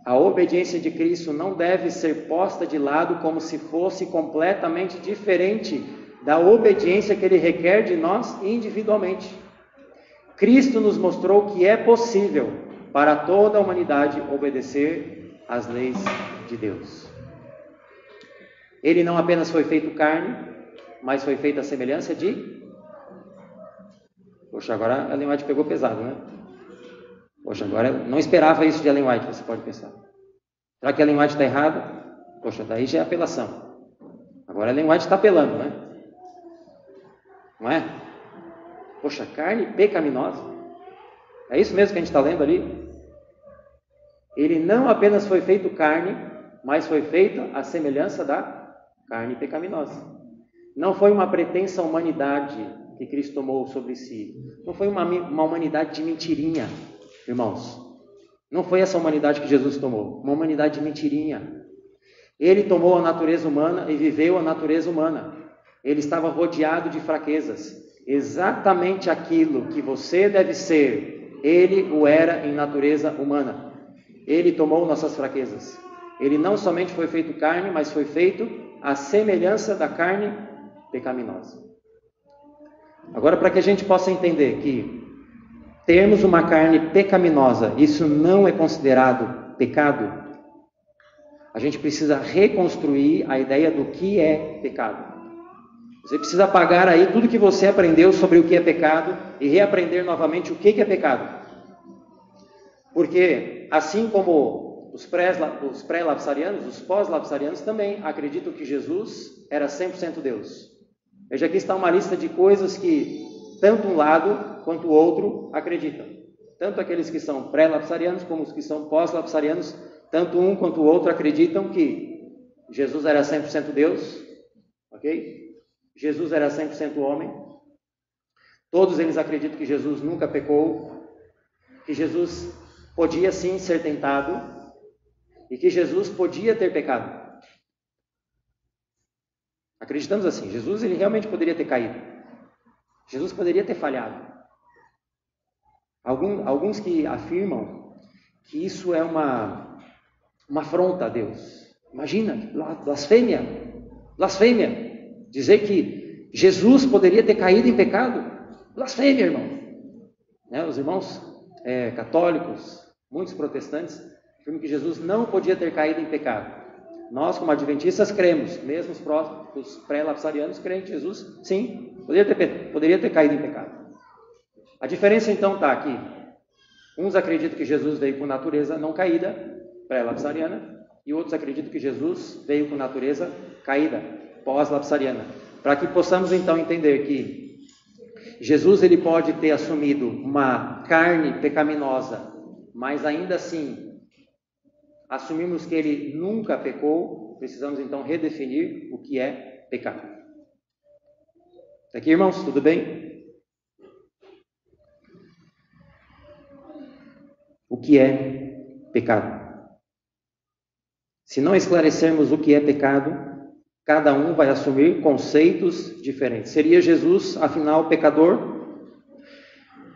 Speaker 1: A obediência de Cristo não deve ser posta de lado como se fosse completamente diferente da obediência que Ele requer de nós individualmente. Cristo nos mostrou que é possível para toda a humanidade obedecer às leis de Deus. Ele não apenas foi feito carne, mas foi feito à semelhança de... Poxa, agora a Ellen White pegou pesado, né? Poxa, agora eu não esperava isso de Ellen White, você pode pensar. Será que Ellen White está errada? Poxa, daí já é apelação. Agora Ellen White está apelando, né? Não é? Poxa, carne pecaminosa. É isso mesmo que a gente está lendo ali? Ele não apenas foi feito carne, mas foi feito à semelhança da carne pecaminosa. Não foi uma pretensa humanidade que Cristo tomou sobre si. Não foi uma humanidade de mentirinha, irmãos. Não foi essa humanidade que Jesus tomou. Uma humanidade de mentirinha. Ele tomou a natureza humana e viveu a natureza humana. Ele estava rodeado de fraquezas. Exatamente aquilo que você deve ser, ele o era em natureza humana. Ele tomou nossas fraquezas. Ele não somente foi feito carne, mas foi feito à semelhança da carne pecaminosa. Agora, para que a gente possa entender que termos uma carne pecaminosa, isso não é considerado pecado, a gente precisa reconstruir a ideia do que é pecado. Você precisa apagar aí tudo que você aprendeu sobre o que é pecado e reaprender novamente o que é pecado. Porque, assim como os pré-lapsarianos, os pós-lapsarianos também acreditam que Jesus era 100% Deus. Veja, aqui está uma lista de coisas que tanto um lado quanto o outro acreditam. Tanto aqueles que são pré-lapsarianos como os que são pós-lapsarianos, tanto um quanto o outro acreditam que Jesus era 100% Deus, ok? Jesus era 100% homem. Todos eles acreditam que Jesus nunca pecou, que Jesus podia sim ser tentado e que Jesus podia ter pecado. Acreditamos assim, Jesus ele realmente poderia ter caído. Jesus poderia ter falhado. Alguns que afirmam que isso é uma afronta a Deus. Imagina, blasfêmia. Dizer que Jesus poderia ter caído em pecado. Blasfêmia, irmão. Né? Os irmãos católicos, muitos protestantes, afirmam que Jesus não podia ter caído em pecado. Nós, como adventistas, cremos, mesmo os pré-lapsarianos creem que Jesus, sim, poderia ter caído em pecado. A diferença então está aqui. Uns acreditam que Jesus veio com natureza não caída, pré-lapsariana, e outros acreditam que Jesus veio com natureza caída, pós-lapsariana. Para que possamos então entender que Jesus ele pode ter assumido uma carne pecaminosa, mas ainda assim assumimos que ele nunca pecou, precisamos então redefinir o que é pecado. Está aqui, irmãos? Tudo bem? O que é pecado? Se não esclarecermos o que é pecado, cada um vai assumir conceitos diferentes. Seria Jesus, afinal, pecador?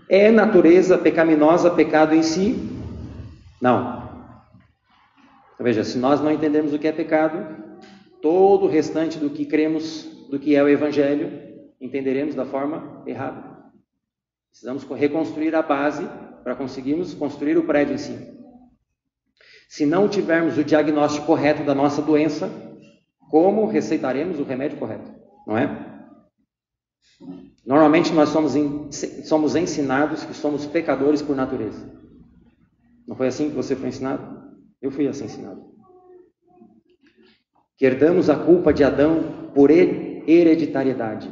Speaker 1: É natureza pecaminosa pecado em si? Não. Então, veja, se nós não entendermos o que é pecado, todo o restante do que cremos, do que é o Evangelho, entenderemos da forma errada. Precisamos reconstruir a base para conseguirmos construir o prédio em si. Se não tivermos o diagnóstico correto da nossa doença, como receitaremos o remédio correto? Não é? Normalmente nós somos ensinados que somos pecadores por natureza. Não foi assim que você foi ensinado? Eu fui assim ensinado. Que herdamos a culpa de Adão por hereditariedade.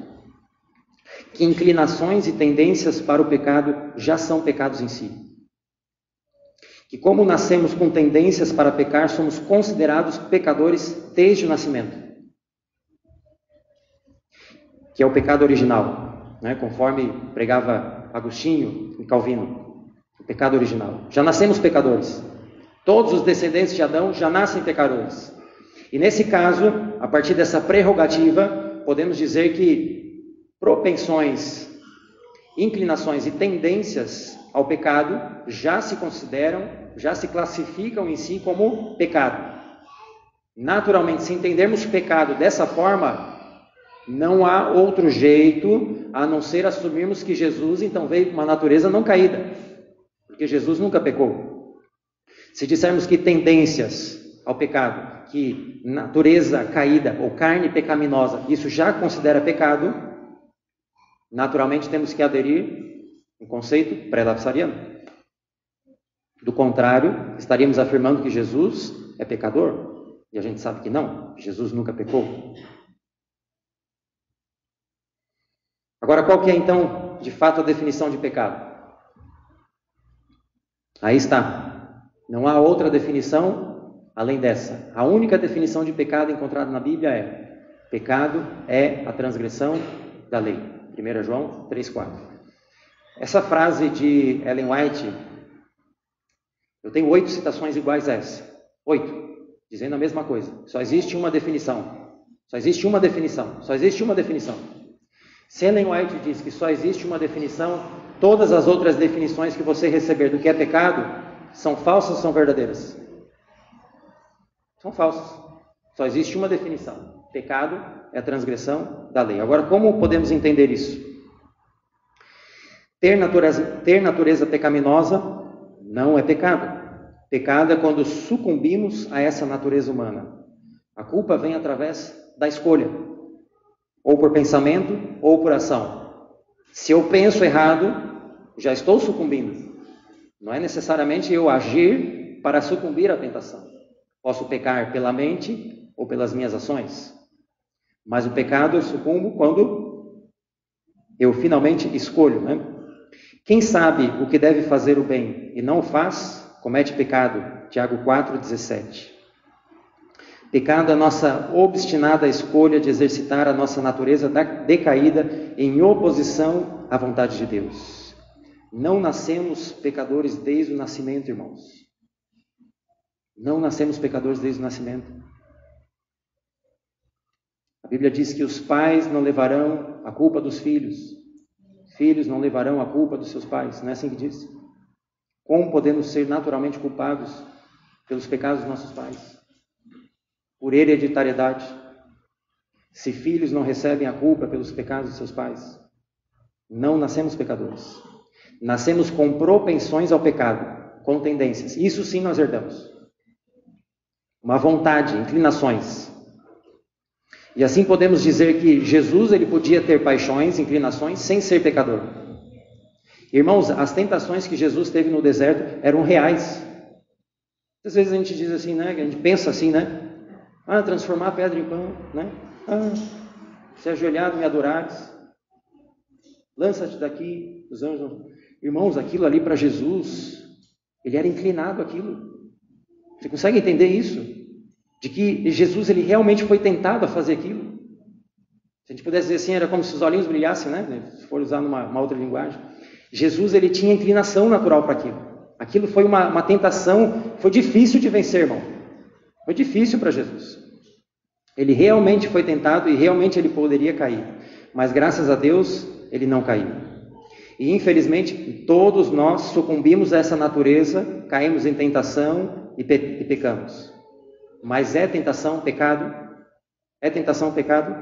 Speaker 1: Que inclinações e tendências para o pecado já são pecados em si. Que como nascemos com tendências para pecar, somos considerados pecadores desde o nascimento. Que é o pecado original, né? Conforme pregava Agostinho e Calvino. O pecado original. Já nascemos pecadores. Todos os descendentes de Adão já nascem pecadores. E nesse caso, a partir dessa prerrogativa, podemos dizer que propensões, inclinações e tendências ao pecado já se consideram, já se classificam em si como pecado. Naturalmente, se entendermos pecado dessa forma, Não há outro jeito a não ser assumirmos que Jesus então veio com uma natureza não caída, porque Jesus nunca pecou. Se dissermos que tendências ao pecado, que natureza caída ou carne pecaminosa, isso já considera pecado, naturalmente temos que aderir um conceito pré-lapsariano. Do contrário, estaríamos afirmando que Jesus é pecador, e a gente sabe que não, Jesus nunca pecou. Agora, qual que é então, de fato, a definição de pecado? Aí está. Não há outra definição além dessa. A única definição de pecado encontrada na Bíblia é: pecado é a transgressão da lei. 1 João 3,4. Essa frase de Ellen White, eu tenho 8 citações iguais a essa. 8, dizendo a mesma coisa. Só existe uma definição. Só existe uma definição. Só existe uma definição. Se Ellen White diz que só existe uma definição, todas as outras definições que você receber do que é pecado são falsas ou são verdadeiras? São falsas. Só existe uma definição. Pecado é a transgressão da lei. Agora, como podemos entender isso? Ter natureza pecaminosa não é pecado. Pecado é quando sucumbimos a essa natureza humana. A culpa vem através da escolha. Ou por pensamento, ou por ação. Se eu penso errado, já estou sucumbindo. Não é necessariamente eu agir para sucumbir à tentação. Posso pecar pela mente ou pelas minhas ações. Mas o pecado eu sucumbo quando eu finalmente escolho, né? Quem sabe o que deve fazer o bem e não o faz, comete pecado. Tiago 4,17. Pecado é a nossa obstinada escolha de exercitar a nossa natureza decaída em oposição à vontade de Deus. Não nascemos pecadores desde o nascimento, irmãos. Não nascemos pecadores desde o nascimento. A Bíblia diz que os pais não levarão a culpa dos filhos. Filhos não levarão a culpa dos seus pais. Não é assim que diz? Como podemos ser naturalmente culpados pelos pecados dos nossos pais? Por hereditariedade. Se filhos não recebem a culpa pelos pecados de seus pais, não nascemos pecadores. Nascemos com propensões ao pecado, com tendências. Isso sim nós herdamos. Uma vontade, inclinações. E assim podemos dizer que Jesus ele podia ter paixões, inclinações, sem ser pecador. Irmãos, as tentações que Jesus teve no deserto eram reais. Às vezes a gente diz assim, né? A gente pensa assim, né? Transformar a pedra em pão, né? Se ajoelhado me adorares, lança-te daqui, os anjos. Irmãos, aquilo ali para Jesus, ele era inclinado àquilo. Você consegue entender isso? De que Jesus ele realmente foi tentado a fazer aquilo. Se a gente pudesse dizer assim, era como se os olhinhos brilhassem, né? Se for usar uma outra linguagem. Jesus ele tinha inclinação natural para aquilo. Aquilo foi uma tentação, foi difícil de vencer, irmão. Foi difícil para Jesus. Ele realmente foi tentado e realmente ele poderia cair. Mas graças a Deus, ele não caiu. E infelizmente, todos nós sucumbimos a essa natureza, caímos em tentação e pecamos. Mas é tentação pecado? É tentação pecado?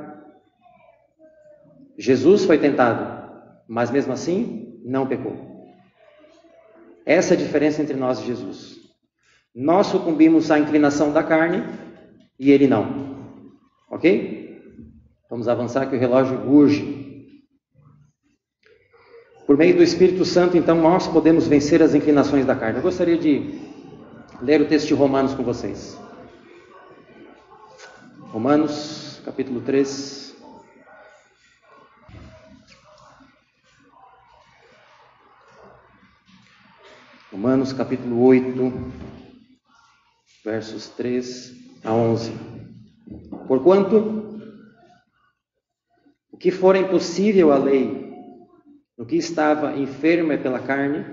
Speaker 1: Jesus foi tentado, mas mesmo assim, não pecou. Essa é a diferença entre nós e Jesus. Nós sucumbimos à inclinação da carne e ele não. Ok? Vamos avançar que o relógio urge. Por meio do Espírito Santo, então, nós podemos vencer as inclinações da carne. Eu gostaria de ler o texto de Romanos com vocês. Romanos, capítulo 3. Romanos, capítulo 8. Versos 3 a 11. Porquanto, o que for impossível à lei, no que estava enfermo pela carne,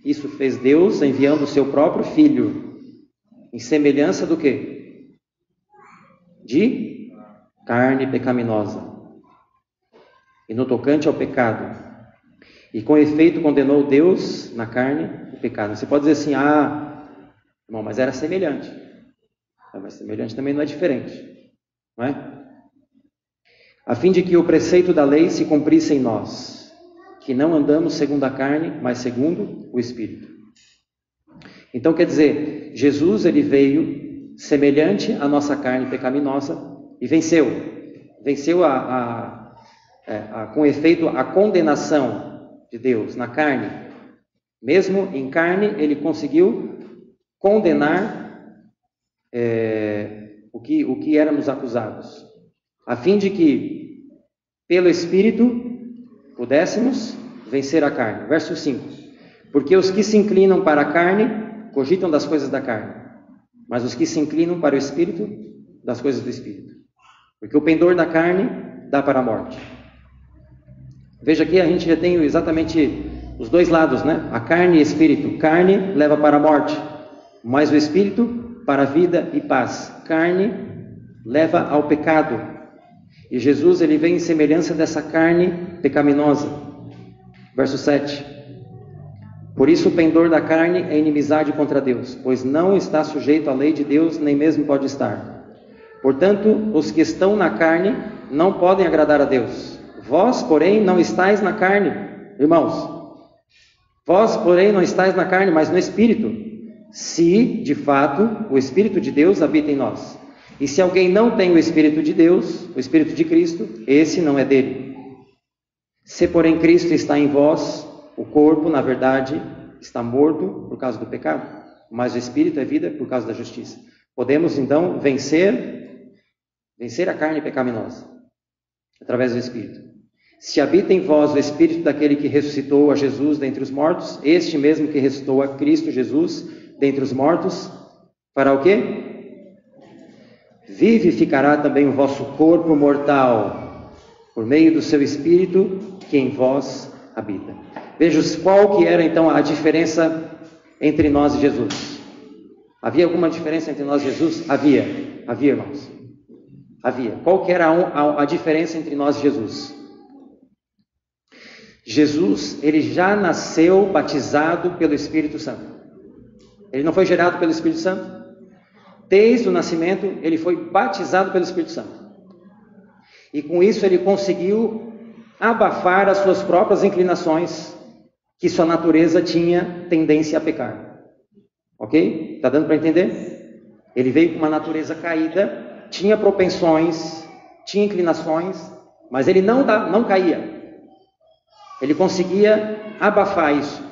Speaker 1: isso fez Deus enviando o seu próprio Filho, em semelhança do quê? De carne pecaminosa. E no tocante ao pecado. E com efeito condenou Deus na carne o pecado. Você pode dizer assim, irmão, mas era semelhante. Mas semelhante também não é diferente. Não é? a fim de que o preceito da lei se cumprisse em nós, que não andamos segundo a carne, mas segundo o Espírito. Então, quer dizer, Jesus ele veio semelhante à nossa carne pecaminosa e venceu com efeito a condenação de Deus na carne. Mesmo em carne, ele conseguiu condenar o que éramos acusados, a fim de que, pelo Espírito, pudéssemos vencer a carne. Verso 5. Porque os que se inclinam para a carne, cogitam das coisas da carne, mas os que se inclinam para o Espírito, das coisas do Espírito. Porque o pendor da carne dá para a morte. Veja aqui, a gente já tem exatamente os dois lados, né? A carne e Espírito. Carne leva para a morte, mas o Espírito para a vida e paz. Carne leva ao pecado. E Jesus ele vem em semelhança dessa carne pecaminosa. Verso 7. Por isso o pendor da carne é inimizade contra Deus, pois não está sujeito à lei de Deus, nem mesmo pode estar. Portanto, os que estão na carne não podem agradar a Deus. Vós, porém, não estáis na carne, irmãos. Vós, porém, não estáis na carne, mas no Espírito, se, de fato, o Espírito de Deus habita em nós. E se alguém não tem o Espírito de Deus, o Espírito de Cristo, esse não é dele. Se, porém, Cristo está em vós, o corpo, na verdade, está morto por causa do pecado, mas o Espírito é vida por causa da justiça. Podemos, então, vencer a carne pecaminosa, através do Espírito. Se habita em vós o Espírito daquele que ressuscitou a Jesus dentre os mortos, este mesmo que ressuscitou a Cristo Jesus dentre os mortos, fará o quê? Vivificará também o vosso corpo mortal, por meio do seu Espírito que em vós habita. Veja qual que era então a diferença entre nós e Jesus. Havia alguma diferença entre nós e Jesus? Havia, irmãos. Havia. Qual que era a diferença entre nós e Jesus? Jesus, ele já nasceu batizado pelo Espírito Santo. Ele não foi gerado pelo Espírito Santo. Desde o nascimento, ele foi batizado pelo Espírito Santo. E com isso ele conseguiu abafar as suas próprias inclinações, que sua natureza tinha tendência a pecar. Ok? Está dando para entender? Ele veio com uma natureza caída, tinha propensões, tinha inclinações, mas ele não caía. Ele conseguia abafar isso,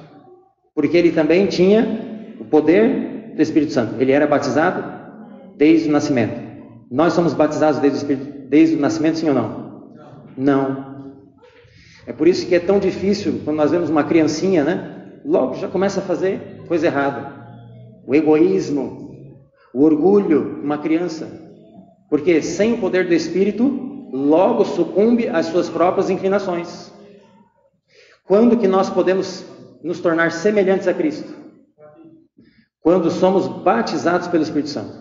Speaker 1: porque ele também tinha o poder do Espírito Santo. Ele era batizado desde o nascimento. Nós somos batizados desde o nascimento, sim ou não? Não. É por isso que é tão difícil, quando nós vemos uma criancinha, né? Logo já começa a fazer coisa errada. O egoísmo, o orgulho, uma criança. Porque sem o poder do Espírito, logo sucumbe às suas próprias inclinações. Quando que nós podemos nos tornar semelhantes a Cristo? Quando somos batizados pelo Espírito Santo.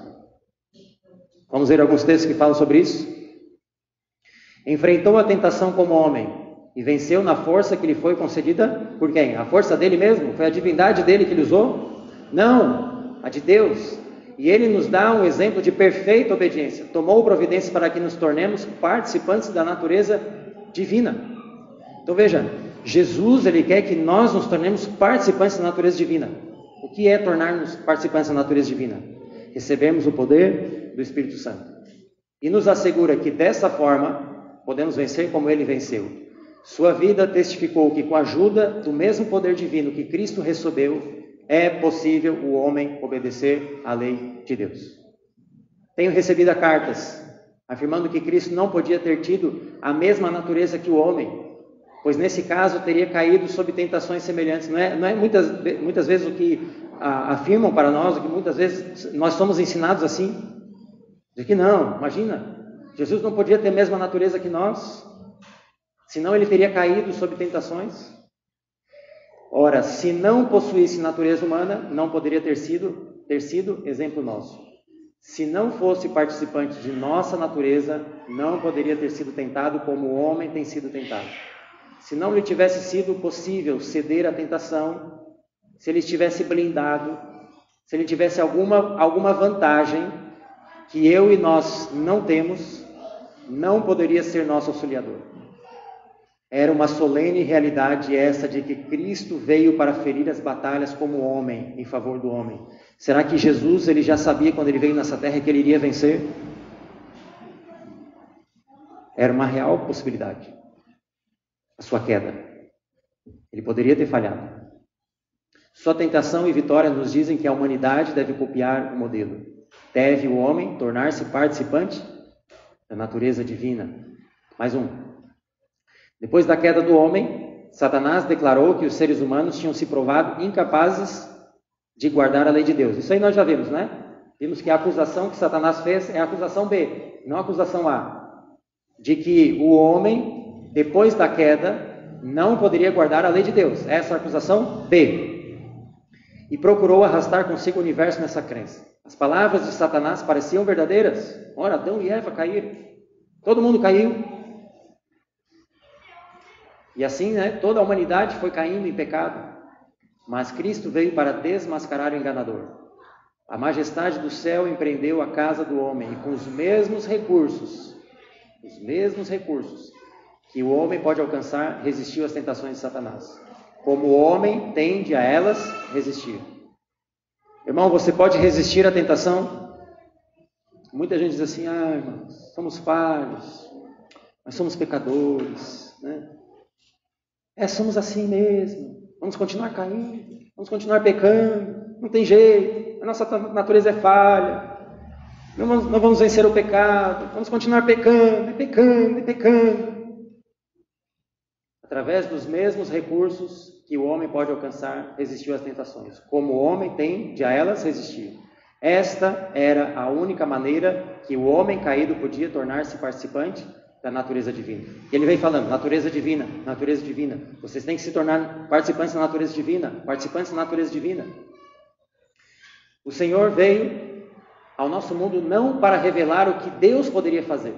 Speaker 1: Vamos ver alguns textos que falam sobre isso. Enfrentou a tentação como homem e venceu na força que lhe foi concedida por quem? A força dele mesmo? Foi a divindade dele que ele usou? Não, a de Deus. E ele nos dá um exemplo de perfeita obediência. Tomou providência para que nos tornemos participantes da natureza divina. Então veja, Jesus ele quer que nós nos tornemos participantes da natureza divina. O que é tornar-nos participantes da natureza divina? Recebemos o poder do Espírito Santo. E nos assegura que dessa forma podemos vencer como ele venceu. Sua vida testificou que com a ajuda do mesmo poder divino que Cristo recebeu, é possível o homem obedecer à lei de Deus. Tenho recebido cartas afirmando que Cristo não podia ter tido a mesma natureza que o homem, pois nesse caso teria caído sob tentações semelhantes. Não é muitas vezes o que afirmam para nós, o que muitas vezes nós somos ensinados assim, de que não, imagina, Jesus não podia ter a mesma natureza que nós, senão ele teria caído sob tentações. Ora, se não possuísse natureza humana, não poderia ter sido exemplo nosso. Se não fosse participante de nossa natureza, não poderia ter sido tentado como o homem tem sido tentado. Se não lhe tivesse sido possível ceder à tentação, se ele estivesse blindado, se ele tivesse alguma vantagem que eu e nós não temos, não poderia ser nosso auxiliador. Era uma solene realidade essa de que Cristo veio para ferir as batalhas como homem, em favor do homem. Será que Jesus ele já sabia quando ele veio nessa terra que ele iria vencer? Era uma real possibilidade. A sua queda. Ele poderia ter falhado. Sua tentação e vitória nos dizem que a humanidade deve copiar o modelo. Deve o homem tornar-se participante da natureza divina. Mais um. Depois da queda do homem, Satanás declarou que os seres humanos tinham se provado incapazes de guardar a lei de Deus. Isso aí nós já vimos, né? Vimos que a acusação que Satanás fez é a acusação B, não a acusação A. De que o homem, depois da queda, não poderia guardar a lei de Deus. Essa é a acusação B. E procurou arrastar consigo o universo nessa crença. As palavras de Satanás pareciam verdadeiras. Ora, Adão e Eva caíram. Todo mundo caiu. E assim, toda a humanidade foi caindo em pecado. Mas Cristo veio para desmascarar o enganador. A majestade do céu empreendeu a casa do homem. E com os mesmos recursos que o homem pode alcançar, resistiu às tentações de Satanás. Como o homem tende a elas resistir. Irmão, você pode resistir à tentação? Muita gente diz assim, irmãos, somos falhos, nós somos pecadores, né? Somos assim mesmo, vamos continuar caindo, vamos continuar pecando, não tem jeito, a nossa natureza é falha, não vamos vencer o pecado, vamos continuar pecando, e pecando. Através dos mesmos recursos que o homem pode alcançar, resistiu às tentações. Como o homem tende a elas resistir. Esta era a única maneira que o homem caído podia tornar-se participante da natureza divina. E ele vem falando, natureza divina, natureza divina. Vocês têm que se tornar participantes da natureza divina, participantes da natureza divina. O Senhor veio ao nosso mundo não para revelar o que Deus poderia fazer.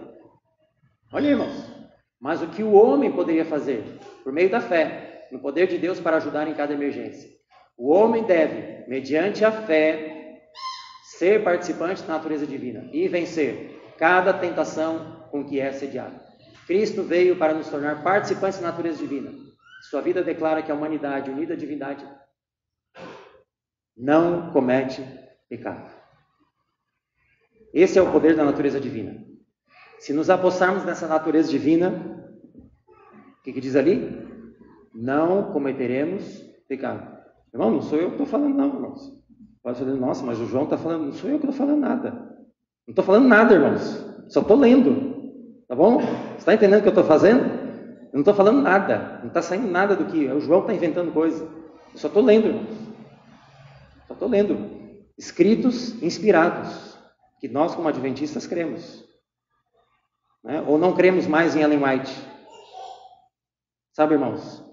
Speaker 1: Olha, irmãos, mas o que o homem poderia fazer, por meio da fé, no poder de Deus para ajudar em cada emergência. O homem deve, mediante a fé, ser participante da natureza divina e vencer cada tentação com que é sediado. Cristo veio para nos tornar participantes da natureza divina. Sua vida declara que a humanidade unida à divindade não comete pecado. Esse é o poder da natureza divina. Se nos apossarmos dessa natureza divina, o que diz ali? Não cometeremos pecado. Irmão, não sou eu que estou falando não, irmãos. Pode falar, nossa, mas o João está falando, não sou eu que estou falando nada. Não estou falando nada, irmãos. Só estou lendo. Tá bom? Você está entendendo o que eu estou fazendo? Eu não estou falando nada. Não está saindo nada do que o João está inventando coisa. Eu só estou lendo, irmãos. Só estou lendo. Escritos inspirados. Que nós, como adventistas, cremos. Ou não cremos mais em Ellen White. Sabe, irmãos?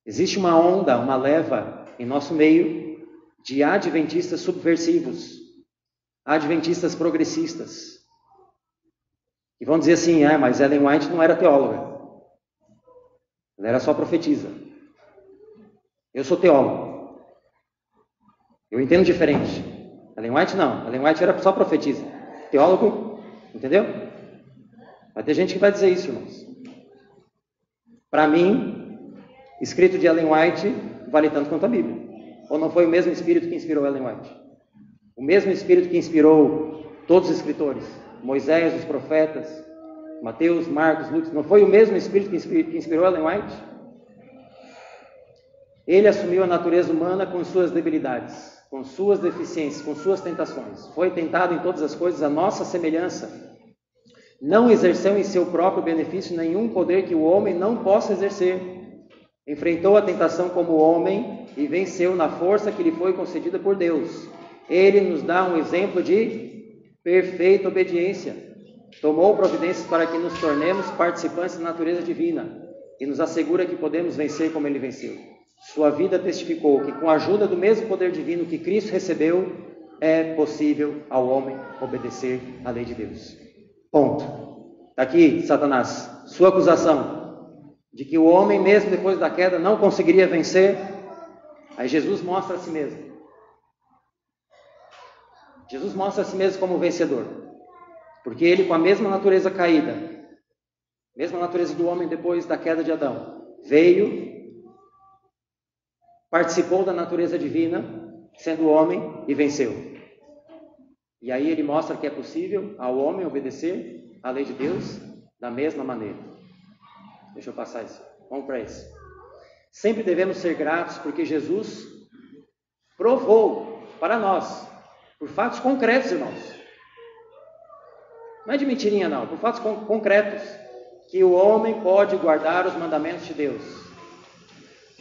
Speaker 1: Existe uma onda, uma leva em nosso meio de adventistas subversivos. Adventistas progressistas. E vão dizer assim, mas Ellen White não era teóloga. Ela era só profetisa. Eu sou teólogo. Eu entendo diferente. Ellen White não. Ellen White era só profetisa. Teólogo, entendeu? Vai ter gente que vai dizer isso, irmãos. Para mim, escrito de Ellen White vale tanto quanto a Bíblia. Ou não foi o mesmo Espírito que inspirou Ellen White? O mesmo Espírito que inspirou todos os escritores. Moisés, os profetas, Mateus, Marcos, Lucas, não foi o mesmo Espírito que inspirou Ellen White? Ele assumiu a natureza humana com suas debilidades, com suas deficiências, com suas tentações. Foi tentado em todas as coisas a nossa semelhança. Não exerceu em seu próprio benefício nenhum poder que o homem não possa exercer. Enfrentou a tentação como homem e venceu na força que lhe foi concedida por Deus. Ele nos dá um exemplo de perfeita obediência. Tomou providências para que nos tornemos participantes da natureza divina e nos assegura que podemos vencer como ele venceu. Sua vida testificou que com a ajuda do mesmo poder divino que Cristo recebeu, é possível ao homem obedecer à lei de Deus. Ponto. Está aqui, Satanás, sua acusação de que o homem, mesmo depois da queda, não conseguiria vencer. Aí Jesus mostra a si mesmo. Jesus mostra a si mesmo como vencedor. Porque ele, com a mesma natureza caída, Mesma natureza do homem depois da queda de Adão. Veio, participou da natureza divina, sendo homem, e venceu. E aí ele mostra que é possível ao homem obedecer à lei de Deus da mesma maneira. Deixa eu passar isso. Vamos para isso. Sempre devemos ser gratos porque Jesus provou para nós, por fatos concretos, irmãos. Não é de mentirinha, não. Por fatos concretos, que o homem pode guardar os mandamentos de Deus,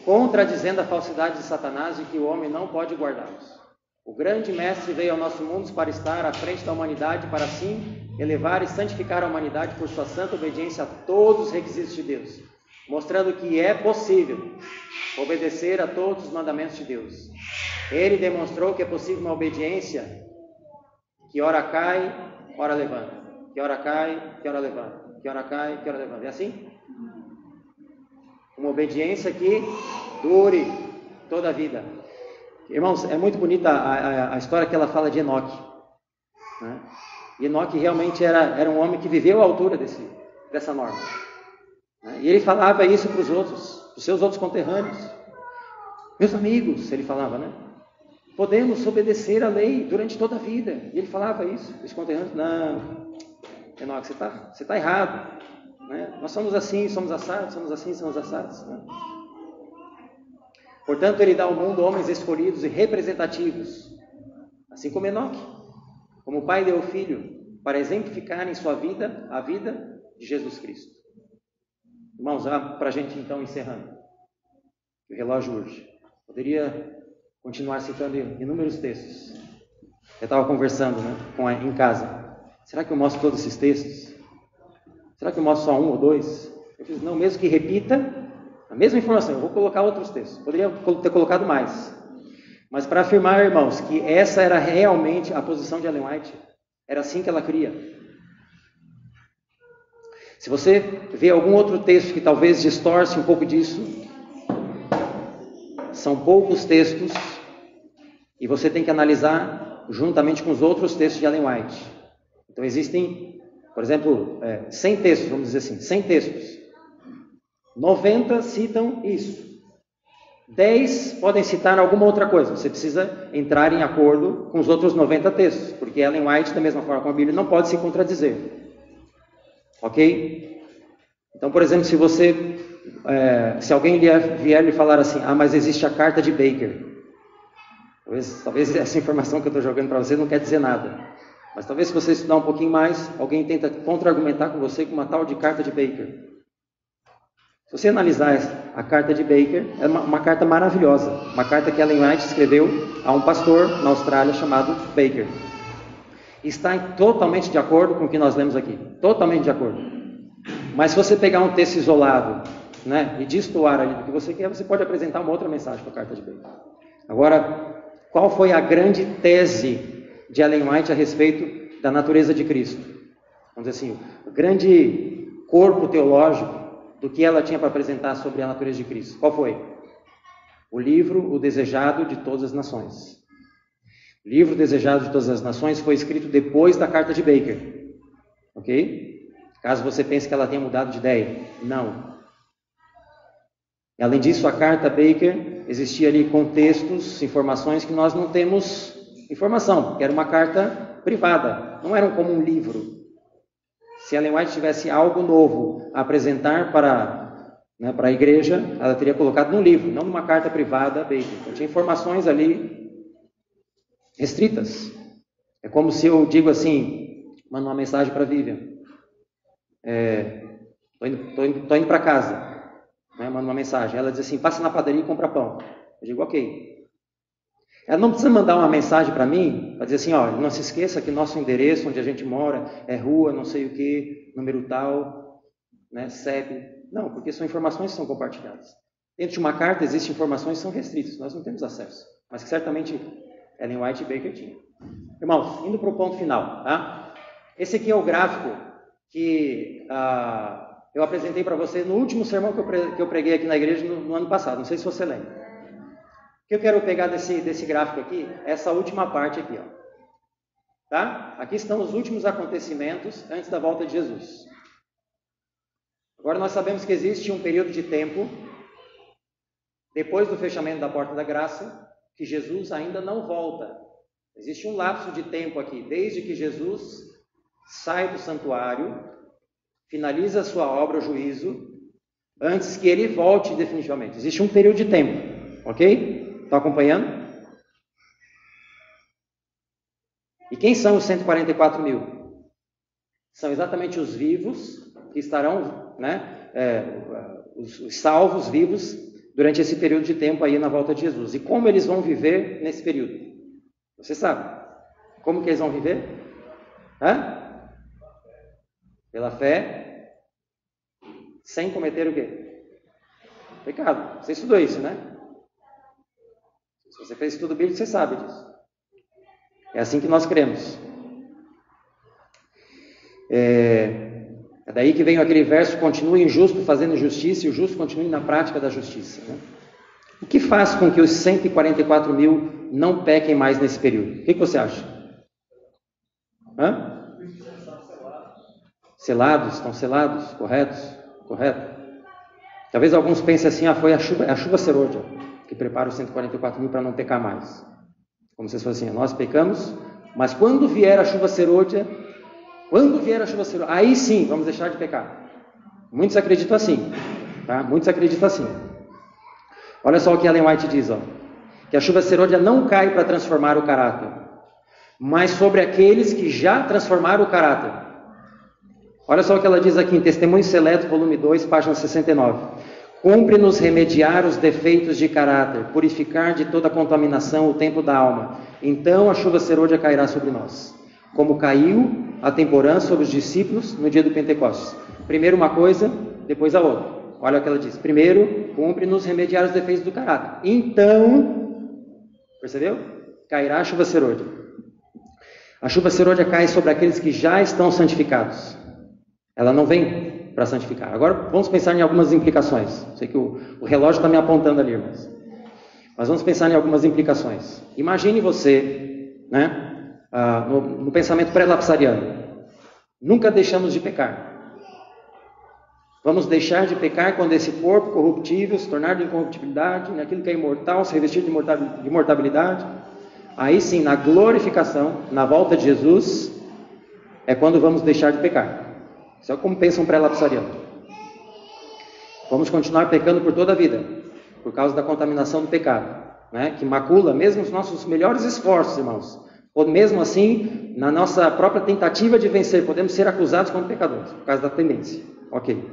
Speaker 1: contradizendo a falsidade de Satanás de que o homem não pode guardá-los. O grande mestre veio ao nosso mundo para estar à frente da humanidade, para assim elevar e santificar a humanidade por sua santa obediência a todos os requisitos de Deus, mostrando que é possível obedecer a todos os mandamentos de Deus. Ele demonstrou que é possível uma obediência que ora cai, ora levanta, que ora cai, que ora levanta, que ora cai, que ora levanta. É assim? Uma obediência que dure toda a vida. Irmãos, é muito bonita a história que ela fala de Enoque, né? E Enoque realmente era um homem que viveu à altura dessa norma, né? E ele falava isso para os outros, para os seus outros conterrâneos. Meus amigos, ele falava, né? Podemos obedecer à lei durante toda a vida. E ele falava isso. Os conterrâneos, não, Enoque, você está errado, né? Nós somos assim, somos assados, somos assim, somos assados, né? Portanto, ele dá ao mundo homens escolhidos e representativos, assim como Enoque, como o pai deu ao filho, para exemplificar em sua vida a vida de Jesus Cristo. Irmãos, para a gente então encerrando, o relógio urge. Poderia continuar citando inúmeros textos. Eu estava conversando, né, em casa. Será que eu mostro todos esses textos? Será que eu mostro só um ou dois? Eu fiz, não, mesmo que repita a mesma informação, eu vou colocar outros textos. Poderia ter colocado mais. Mas para afirmar, irmãos, que essa era realmente a posição de Ellen White, era assim que ela cria. Se você vê algum outro texto que talvez distorce um pouco disso, são poucos textos e você tem que analisar juntamente com os outros textos de Ellen White. Então existem, por exemplo, 100 textos, vamos dizer assim, 100 textos. 90 citam isso. 10 podem citar alguma outra coisa. Você precisa entrar em acordo com os outros 90 textos, porque Ellen White, da mesma forma como a Bíblia, não pode se contradizer. Ok? Então, por exemplo, se alguém vier lhe falar assim, mas existe a carta de Baker. Talvez essa informação que eu estou jogando para você não quer dizer nada. Mas talvez se você estudar um pouquinho mais, alguém tenta contra-argumentar com você com uma tal de carta de Baker. Se você analisar a carta de Baker, é uma carta maravilhosa. Uma carta que Ellen White escreveu a um pastor na Austrália chamado Baker. Está totalmente de acordo com o que nós lemos aqui. Totalmente de acordo. Mas se você pegar um texto isolado, né, e destoar ali do que você quer, você pode apresentar uma outra mensagem para a carta de Baker. Agora, qual foi a grande tese de Ellen White a respeito da natureza de Cristo? Vamos dizer assim, o grande corpo teológico do que ela tinha para apresentar sobre a natureza de Cristo. Qual foi? O livro O Desejado de Todas as Nações. O livro Desejado de Todas as Nações foi escrito depois da carta de Baker. Ok? Caso você pense que ela tenha mudado de ideia. Não. Além disso, a carta Baker existia ali contextos, informações que nós não temos informação, porque era uma carta privada, não era como um livro. Se Ellen White tivesse algo novo a apresentar para a igreja, ela teria colocado num livro, não numa carta privada Baker. Então, tinha informações ali restritas. É como se eu digo assim, mando uma mensagem para a Vivian. Tô indo para casa, né? Mando uma mensagem. Ela diz assim, passa na padaria e compra pão. Eu digo, ok. Ela não precisa mandar uma mensagem para mim, para dizer assim, não se esqueça que nosso endereço, onde a gente mora, é rua, não sei o que, número tal, né, CEP. Não, porque são informações que são compartilhadas. Dentro de uma carta existem informações que são restritas, nós não temos acesso, mas que certamente Ellen White e Baker tinham. Irmãos, indo para o ponto final, tá? Esse aqui é o gráfico que eu apresentei para você no último sermão que eu preguei aqui na igreja no ano passado, não sei se você lembra. O que eu quero pegar desse gráfico aqui, essa última parte aqui, tá? Aqui estão os últimos acontecimentos antes da volta de Jesus. Agora nós sabemos que existe um período de tempo, depois do fechamento da porta da graça, que Jesus ainda não volta. Existe um lapso de tempo aqui, desde que Jesus sai do santuário, finaliza a sua obra, o juízo, antes que ele volte definitivamente. Existe um período de tempo, ok? Está acompanhando? E quem são os 144 mil? São exatamente os vivos que estarão, os salvos vivos durante esse período de tempo aí na volta de Jesus. E como eles vão viver nesse período? Você sabe. Como que eles vão viver? Pela fé, sem cometer o quê? Pecado. Você estudou isso, né? Se você fez estudo bíblico, você sabe disso. É assim que nós cremos. É daí que vem aquele verso: continue injusto fazendo justiça e o justo continue na prática da justiça. Né? O que faz com que os 144 mil não pequem mais nesse período? O que você acha? Selados, estão selados, correto? Talvez alguns pensem assim: foi a chuva serôdia que prepara os 144 mil para não pecar mais. Como se fosse assim: nós pecamos, mas quando vier a chuva serôdia, aí sim vamos deixar de pecar. Muitos acreditam assim, tá? Muitos acreditam assim. Olha só o que Ellen White diz, que a chuva serôdia não cai para transformar o caráter, mas sobre aqueles que já transformaram o caráter. Olha só o que ela diz aqui em Testemunhos Seletos, volume 2, página 69. Cumpre-nos remediar os defeitos de caráter, purificar de toda contaminação o templo da alma. Então a chuva serôdia cairá sobre nós, como caiu a temporã sobre os discípulos no dia do Pentecostes. Primeiro uma coisa, depois a outra. Olha o que ela diz. Primeiro, cumpre-nos remediar os defeitos do caráter. Então, percebeu? Cairá a chuva serôdia. A chuva serôdia cai sobre aqueles que já estão santificados. Ela não vem para santificar. Agora vamos pensar em algumas implicações. Sei que o relógio está me apontando ali, mas vamos pensar em algumas implicações. Imagine você, no pensamento pré-lapsariano: nunca deixamos de pecar. Vamos deixar de pecar quando esse corpo corruptível se tornar de incorruptibilidade, naquilo que é imortal se revestir de imortabilidade. Aí sim, na glorificação, na volta de Jesus, é quando vamos deixar de pecar. Isso é como pensa um pré-lapsariano. Vamos continuar pecando por toda a vida, por causa da contaminação do pecado, que macula mesmo os nossos melhores esforços, irmãos. Ou mesmo assim, na nossa própria tentativa de vencer, podemos ser acusados como pecadores, por causa da tendência. Ok.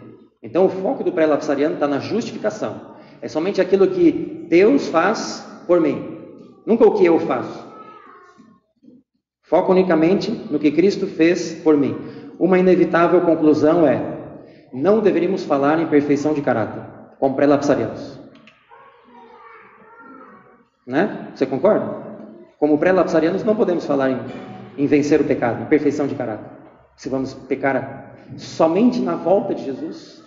Speaker 1: Então o foco do pré-lapsariano está na justificação. É somente aquilo que Deus faz por mim, nunca o que eu faço. Foco unicamente no que Cristo fez por mim. Uma inevitável conclusão é: não deveríamos falar em perfeição de caráter, como pré-lapsarianos. Você concorda? Como pré-lapsarianos não podemos falar em vencer o pecado, em perfeição de caráter. Se vamos pecar somente na volta de Jesus,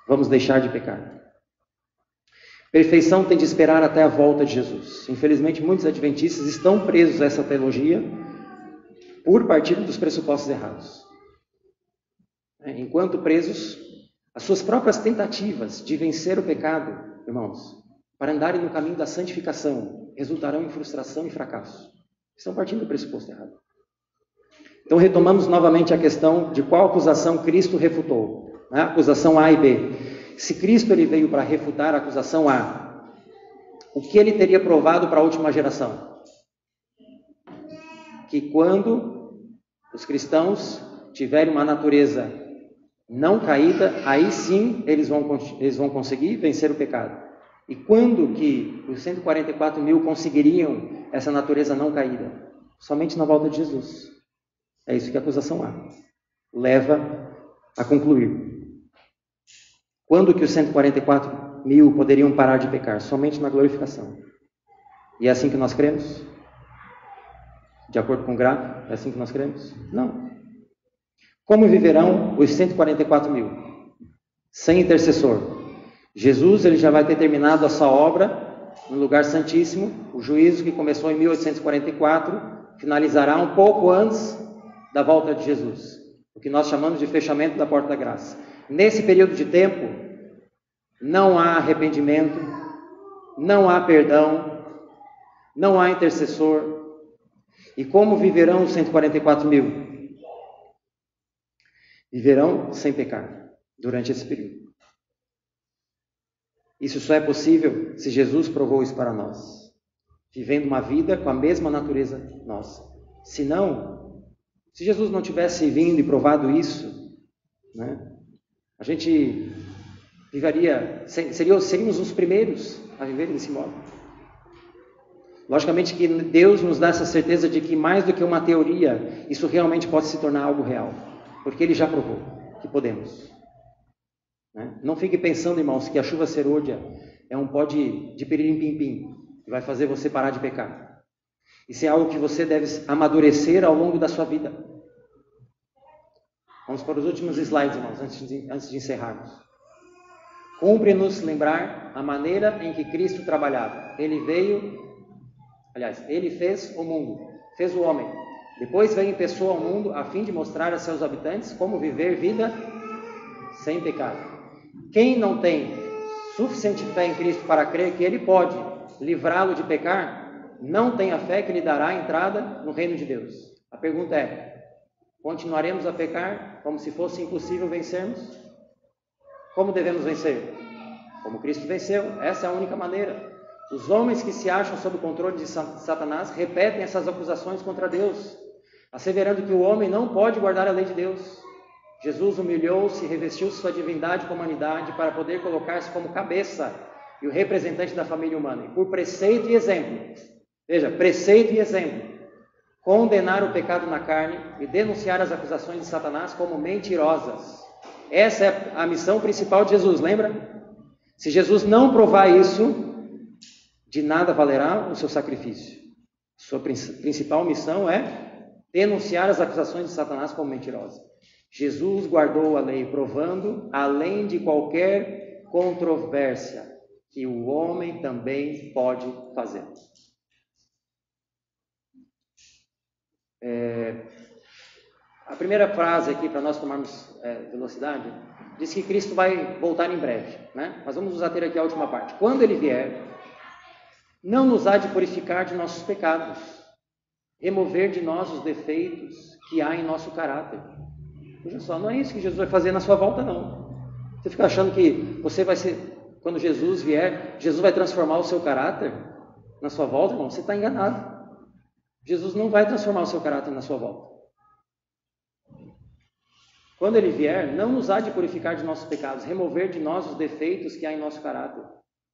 Speaker 1: vamos deixar de pecar. Perfeição tem de esperar até a volta de Jesus. Infelizmente, muitos adventistas estão presos a essa teologia por partir dos pressupostos errados. Enquanto presos, as suas próprias tentativas de vencer o pecado, irmãos, para andarem no caminho da santificação, resultarão em frustração e fracasso. Estão partindo do pressuposto errado. Então retomamos novamente a questão de qual acusação Cristo refutou. A acusação A e B. Se Cristo ele veio para refutar a acusação A, o que ele teria provado para a última geração? Que quando os cristãos tiverem uma natureza não caída, aí sim eles vão conseguir vencer o pecado. E quando que os 144 mil conseguiriam essa natureza não caída? Somente na volta de Jesus. É isso que a acusação A leva a concluir. Quando que os 144 mil poderiam parar de pecar? Somente na glorificação. E é assim que nós cremos? De acordo com o gráfico, é assim que nós cremos? Não. Como viverão os 144 mil? Sem intercessor. Jesus ele já vai ter terminado a sua obra no lugar santíssimo. O juízo que começou em 1844 finalizará um pouco antes da volta de Jesus. O que nós chamamos de fechamento da porta da graça. Nesse período de tempo, não há arrependimento, não há perdão, não há intercessor. E como viverão os 144 mil? Viverão sem pecar durante esse período. Isso só é possível se Jesus provou isso para nós, vivendo uma vida com a mesma natureza nossa. Se Jesus não tivesse vindo e provado isso, né, a gente seríamos os primeiros a viver desse modo. Logicamente que Deus nos dá essa certeza de que mais do que uma teoria, isso realmente pode se tornar algo real, porque Ele já provou que podemos. Não fique pensando, irmãos, que a chuva serôdia é um pó de pirilim-pim-pim, que vai fazer você parar de pecar. Isso é algo que você deve amadurecer ao longo da sua vida. Vamos para os últimos slides, irmãos, antes de encerrarmos. Cumpre-nos lembrar a maneira em que Cristo trabalhava. Ele fez o mundo, fez o homem. Depois veio em pessoa ao mundo a fim de mostrar a seus habitantes como viver vida sem pecado. Quem não tem suficiente fé em Cristo para crer que Ele pode livrá-lo de pecar, não tem a fé que lhe dará a entrada no reino de Deus. A pergunta é: continuaremos a pecar como se fosse impossível vencermos? Como devemos vencer? Como Cristo venceu. Essa é a única maneira. Os homens que se acham sob o controle de Satanás repetem essas acusações contra Deus, asseverando que o homem não pode guardar a lei de Deus. Jesus humilhou-se e revestiu sua divindade com a humanidade para poder colocar-se como cabeça e o representante da família humana. E por preceito e exemplo, veja, preceito e exemplo, condenar o pecado na carne e denunciar as acusações de Satanás como mentirosas. Essa é a missão principal de Jesus, lembra? Se Jesus não provar isso, de nada valerá o seu sacrifício. Sua principal missão é denunciar as acusações de Satanás como mentirosas. Jesus guardou a lei, provando, além de qualquer controvérsia, que o homem também pode fazer. A primeira frase aqui, para nós tomarmos velocidade, diz que Cristo vai voltar em breve, né? Mas vamos nos ater aqui à última parte. Quando Ele vier, não nos há de purificar de nossos pecados, remover de nós os defeitos que há em nosso caráter. Veja só, não é isso que Jesus vai fazer na sua volta, não. Você fica achando que você vai ser, quando Jesus vier, Jesus vai transformar o seu caráter na sua volta, irmão? Você está enganado. Jesus não vai transformar o seu caráter na sua volta. Quando Ele vier, não nos há de purificar de nossos pecados, remover de nós os defeitos que há em nosso caráter,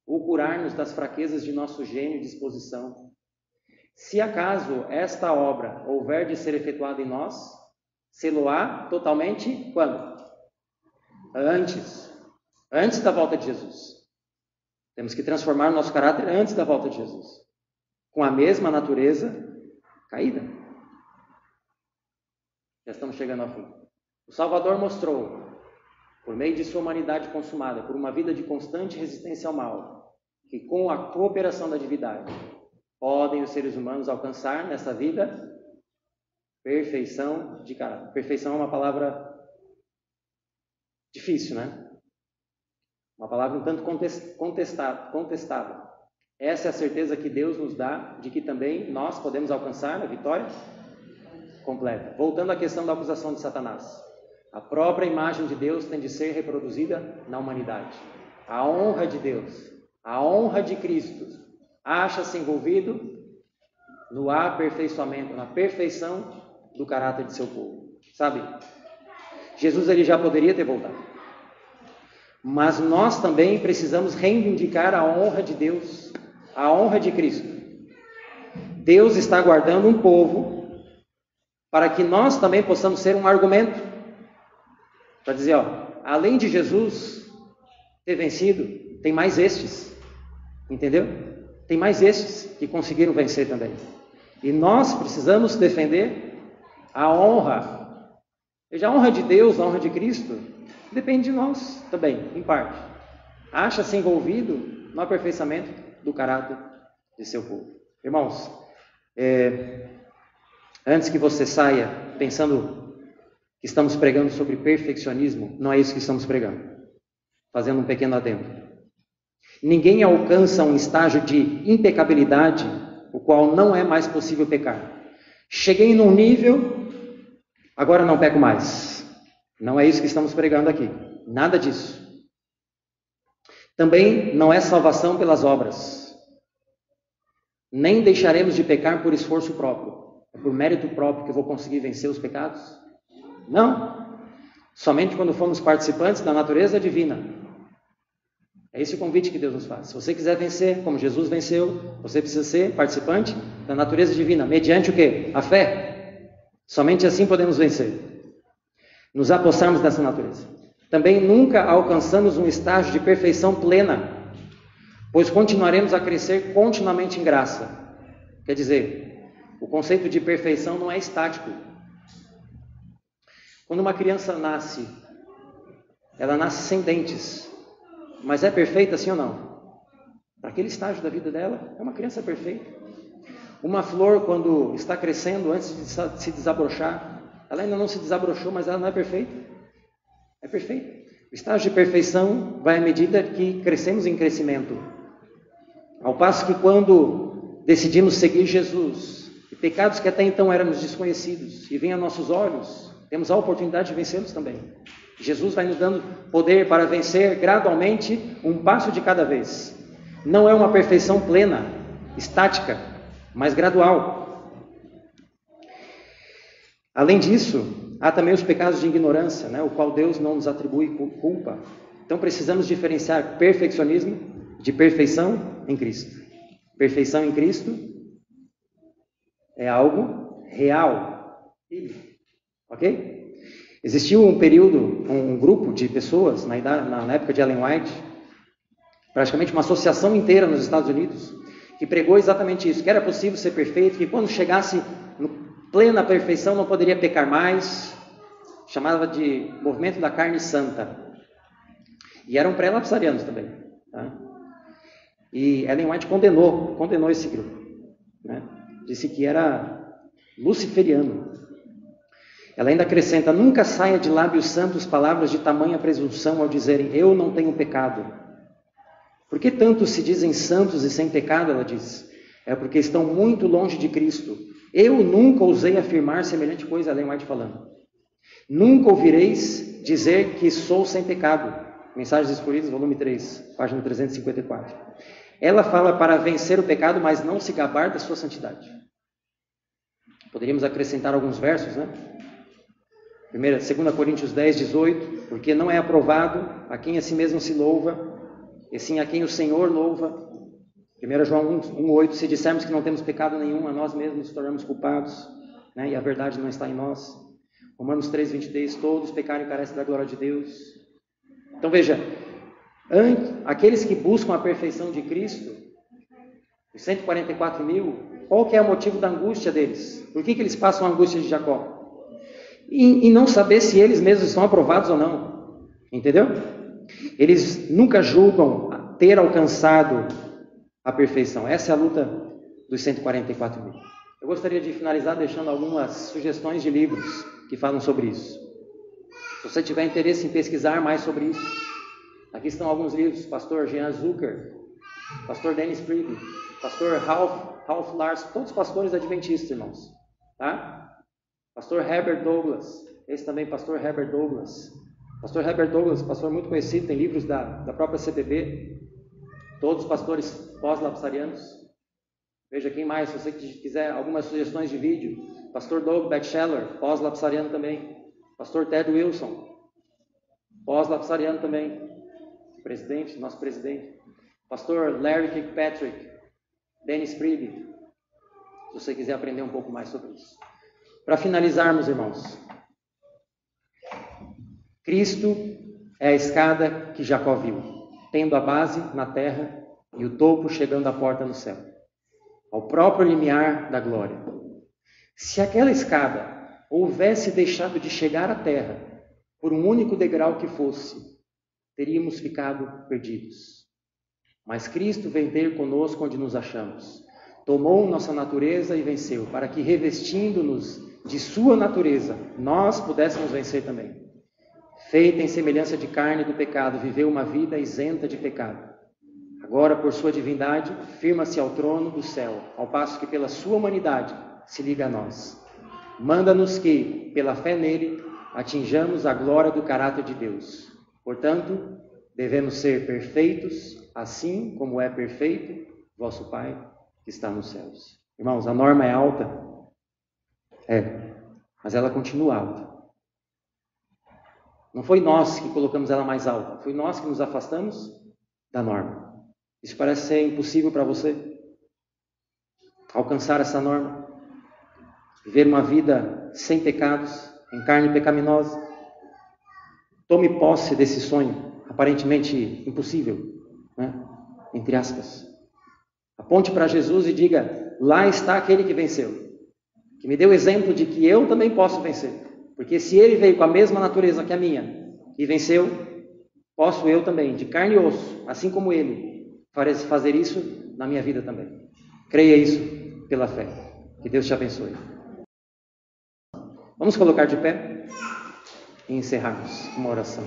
Speaker 1: ou curar-nos das fraquezas de nosso gênio e disposição. Se acaso esta obra houver de ser efetuada em nós, sê-lo-á totalmente quando? Antes da volta de Jesus. Temos que transformar o nosso caráter antes da volta de Jesus, com a mesma natureza caída. Já estamos chegando ao fim. O Salvador mostrou, por meio de sua humanidade consumada, por uma vida de constante resistência ao mal, que com a cooperação da divindade, podem os seres humanos alcançar nessa vida perfeição de caráter. Perfeição é uma palavra difícil, né? Uma palavra um tanto contestável. Essa é a certeza que Deus nos dá de que também nós podemos alcançar a vitória completa. Voltando à questão da acusação de Satanás. A própria imagem de Deus tem de ser reproduzida na humanidade. A honra de Deus, a honra de Cristo, acha-se envolvido no aperfeiçoamento, na perfeição do caráter de seu povo. Sabe? Jesus ele já poderia ter voltado. Mas nós também precisamos reivindicar a honra de Deus, a honra de Cristo. Deus está guardando um povo para que nós também possamos ser um argumento. Para dizer, além de Jesus ter vencido, tem mais estes. Entendeu? Tem mais estes que conseguiram vencer também. E nós precisamos defender a honra. Veja, a honra de Deus, a honra de Cristo, depende de nós também, em parte. Acha-se envolvido no aperfeiçoamento do caráter de seu povo. Irmãos, antes que você saia pensando que estamos pregando sobre perfeccionismo, não é isso que estamos pregando. Fazendo um pequeno adendo. Ninguém alcança um estágio de impecabilidade, o qual não é mais possível pecar. Cheguei num nível, agora não peco mais. Não é isso que estamos pregando aqui. Nada disso. Também não é salvação pelas obras. Nem deixaremos de pecar por esforço próprio. É por mérito próprio que eu vou conseguir vencer os pecados? Não. Somente quando formos participantes da natureza divina. É esse o convite que Deus nos faz. Se você quiser vencer como Jesus venceu, você precisa ser participante da natureza divina. Mediante o quê? A fé. Somente assim podemos vencer. Nos apossarmos dessa natureza. Também nunca alcançamos um estágio de perfeição plena, pois continuaremos a crescer continuamente em graça. Quer dizer, o conceito de perfeição não é estático. Quando uma criança nasce, ela nasce sem dentes, mas é perfeita sim ou não? Para aquele estágio da vida dela, é uma criança perfeita. Uma flor, quando está crescendo, antes de se desabrochar, ela ainda não se desabrochou, mas ela não é perfeita. É perfeita. O estágio de perfeição vai à medida que crescemos em crescimento. Ao passo que quando decidimos seguir Jesus, e pecados que até então éramos desconhecidos, e vêm a nossos olhos, temos a oportunidade de vencê-los também. Jesus vai nos dando poder para vencer gradualmente, um passo de cada vez. Não é uma perfeição plena, estática, mas gradual. Além disso, há também os pecados de ignorância, o qual Deus não nos atribui culpa. Então precisamos diferenciar perfeccionismo de perfeição em Cristo. Perfeição em Cristo é algo real. Ok? Existiu um período, um grupo de pessoas, na época de Ellen White, praticamente uma associação inteira nos Estados Unidos, que pregou exatamente isso, que era possível ser perfeito, que quando chegasse no plena perfeição não poderia pecar mais, chamava de movimento da carne santa. E eram pré-lapsarianos também. Tá? E Ellen White condenou esse grupo. Disse que era luciferiano. Ela ainda acrescenta: nunca saia de lábios santos palavras de tamanha presunção ao dizerem, eu não tenho pecado. Por que tanto se dizem santos e sem pecado, ela diz? É porque estão muito longe de Cristo. Eu nunca ousei afirmar semelhante coisa, Ellen White falando. Nunca ouvireis dizer que sou sem pecado. Mensagens Escolhidas, volume 3, página 354. Ela fala para vencer o pecado, mas não se gabar da sua santidade. Poderíamos acrescentar alguns versos, 2 Coríntios 10, 18, porque não é aprovado a quem a si mesmo se louva, e sim a quem o Senhor louva. 1 João 1, 8, se dissermos que não temos pecado nenhum, a nós mesmos nos tornamos culpados, e a verdade não está em nós. Romanos 3, 23, todos pecaram e carecem da glória de Deus. Então veja, aqueles que buscam a perfeição de Cristo, os 144 mil, qual que é o motivo da angústia deles? Por que eles passam a angústia de Jacó? E não saber se eles mesmos estão aprovados ou não. Entendeu? Eles nunca julgam ter alcançado a perfeição. Essa é a luta dos 144 mil. Eu gostaria de finalizar deixando algumas sugestões de livros que falam sobre isso. Se você tiver interesse em pesquisar mais sobre isso, aqui estão alguns livros. Pastor Jean Zucker, Pastor Dennis Priebe, Pastor Ralph Larson, todos pastores adventistas, irmãos. Tá? Pastor Herbert Douglas, esse também, Pastor Herbert Douglas. Pastor Herbert Douglas, pastor muito conhecido, tem livros da própria CPB. Todos os pastores pós-lapsarianos. Veja quem mais, se você quiser algumas sugestões de vídeo. Pastor Doug Batchelor, pós-lapsariano também. Pastor Ted Wilson, pós-lapsariano também. Presidente, nosso presidente. Pastor Larry Kirkpatrick, Dennis Priebe. Se você quiser aprender um pouco mais sobre isso. Para finalizarmos, irmãos, Cristo é a escada que Jacó viu, tendo a base na terra e o topo chegando à porta no céu, ao próprio limiar da glória. Se aquela escada houvesse deixado de chegar à terra, por um único degrau que fosse, teríamos ficado perdidos. Mas Cristo vem ter conosco onde nos achamos. Tomou nossa natureza e venceu, para que, revestindo-nos de sua natureza, nós pudéssemos vencer também. Feita em semelhança de carne do pecado, viveu uma vida isenta de pecado. Agora, por sua divindade, firma-se ao trono do céu, ao passo que pela sua humanidade se liga a nós. Manda-nos que, pela fé nele, atinjamos a glória do caráter de Deus. Portanto, devemos ser perfeitos, assim como é perfeito vosso Pai que está nos céus. Irmãos, a norma é alta? Mas ela continua alta. Não foi nós que colocamos ela mais alta, foi nós que nos afastamos da norma. Isso parece ser impossível para você? Alcançar essa norma? Viver uma vida sem pecados, em carne pecaminosa? Tome posse desse sonho, aparentemente impossível, né? Entre aspas. Aponte para Jesus e diga: lá está aquele que venceu, que me deu o exemplo de que eu também posso vencer. Porque se ele veio com a mesma natureza que a minha e venceu, posso eu também, de carne e osso, assim como ele, fazer isso na minha vida também. Creia isso pela fé. Que Deus te abençoe. Vamos colocar de pé e encerrarmos uma oração.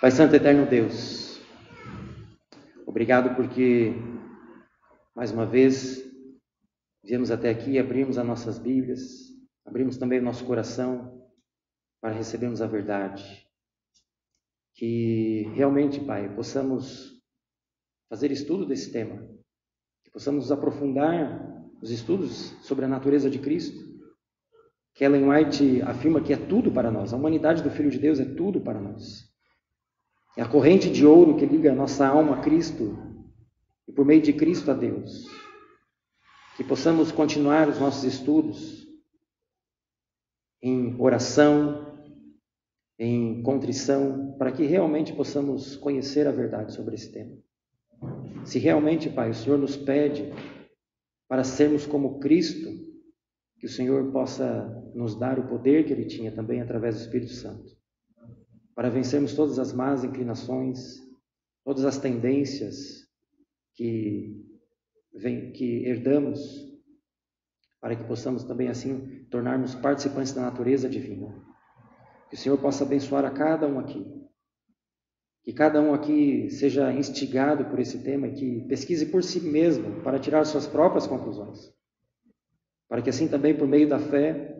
Speaker 1: Pai Santo, Eterno Deus, obrigado porque, mais uma vez, viemos até aqui, abrimos as nossas Bíblias, abrimos também o nosso coração para recebermos a verdade. Que realmente, Pai, possamos fazer estudo desse tema, que possamos aprofundar os estudos sobre a natureza de Cristo, que Ellen White afirma que é tudo para nós, a humanidade do Filho de Deus é tudo para nós. É a corrente de ouro que liga a nossa alma a Cristo e por meio de Cristo a Deus. Que possamos continuar os nossos estudos em oração, em contrição, para que realmente possamos conhecer a verdade sobre esse tema. Se realmente, Pai, o Senhor nos pede para sermos como Cristo, que o Senhor possa nos dar o poder que Ele tinha também através do Espírito Santo, para vencermos todas as más inclinações, todas as tendências que herdamos, para que possamos também assim tornarmos participantes da natureza divina. Que o Senhor possa abençoar a cada um aqui. Que cada um aqui seja instigado por esse tema e que pesquise por si mesmo para tirar suas próprias conclusões. Para que assim também, por meio da fé,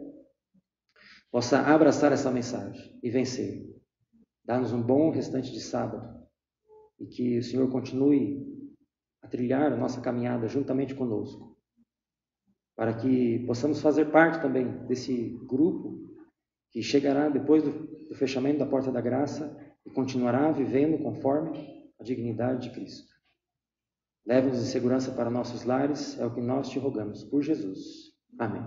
Speaker 1: possa abraçar essa mensagem e vencer. Dá-nos um bom restante de sábado e que o Senhor continue a trilhar a nossa caminhada juntamente conosco, para que possamos fazer parte também desse grupo que chegará depois do fechamento da porta da graça e continuará vivendo conforme a dignidade de Cristo. Leva-nos em segurança para nossos lares, é o que nós te rogamos, por Jesus. Amém.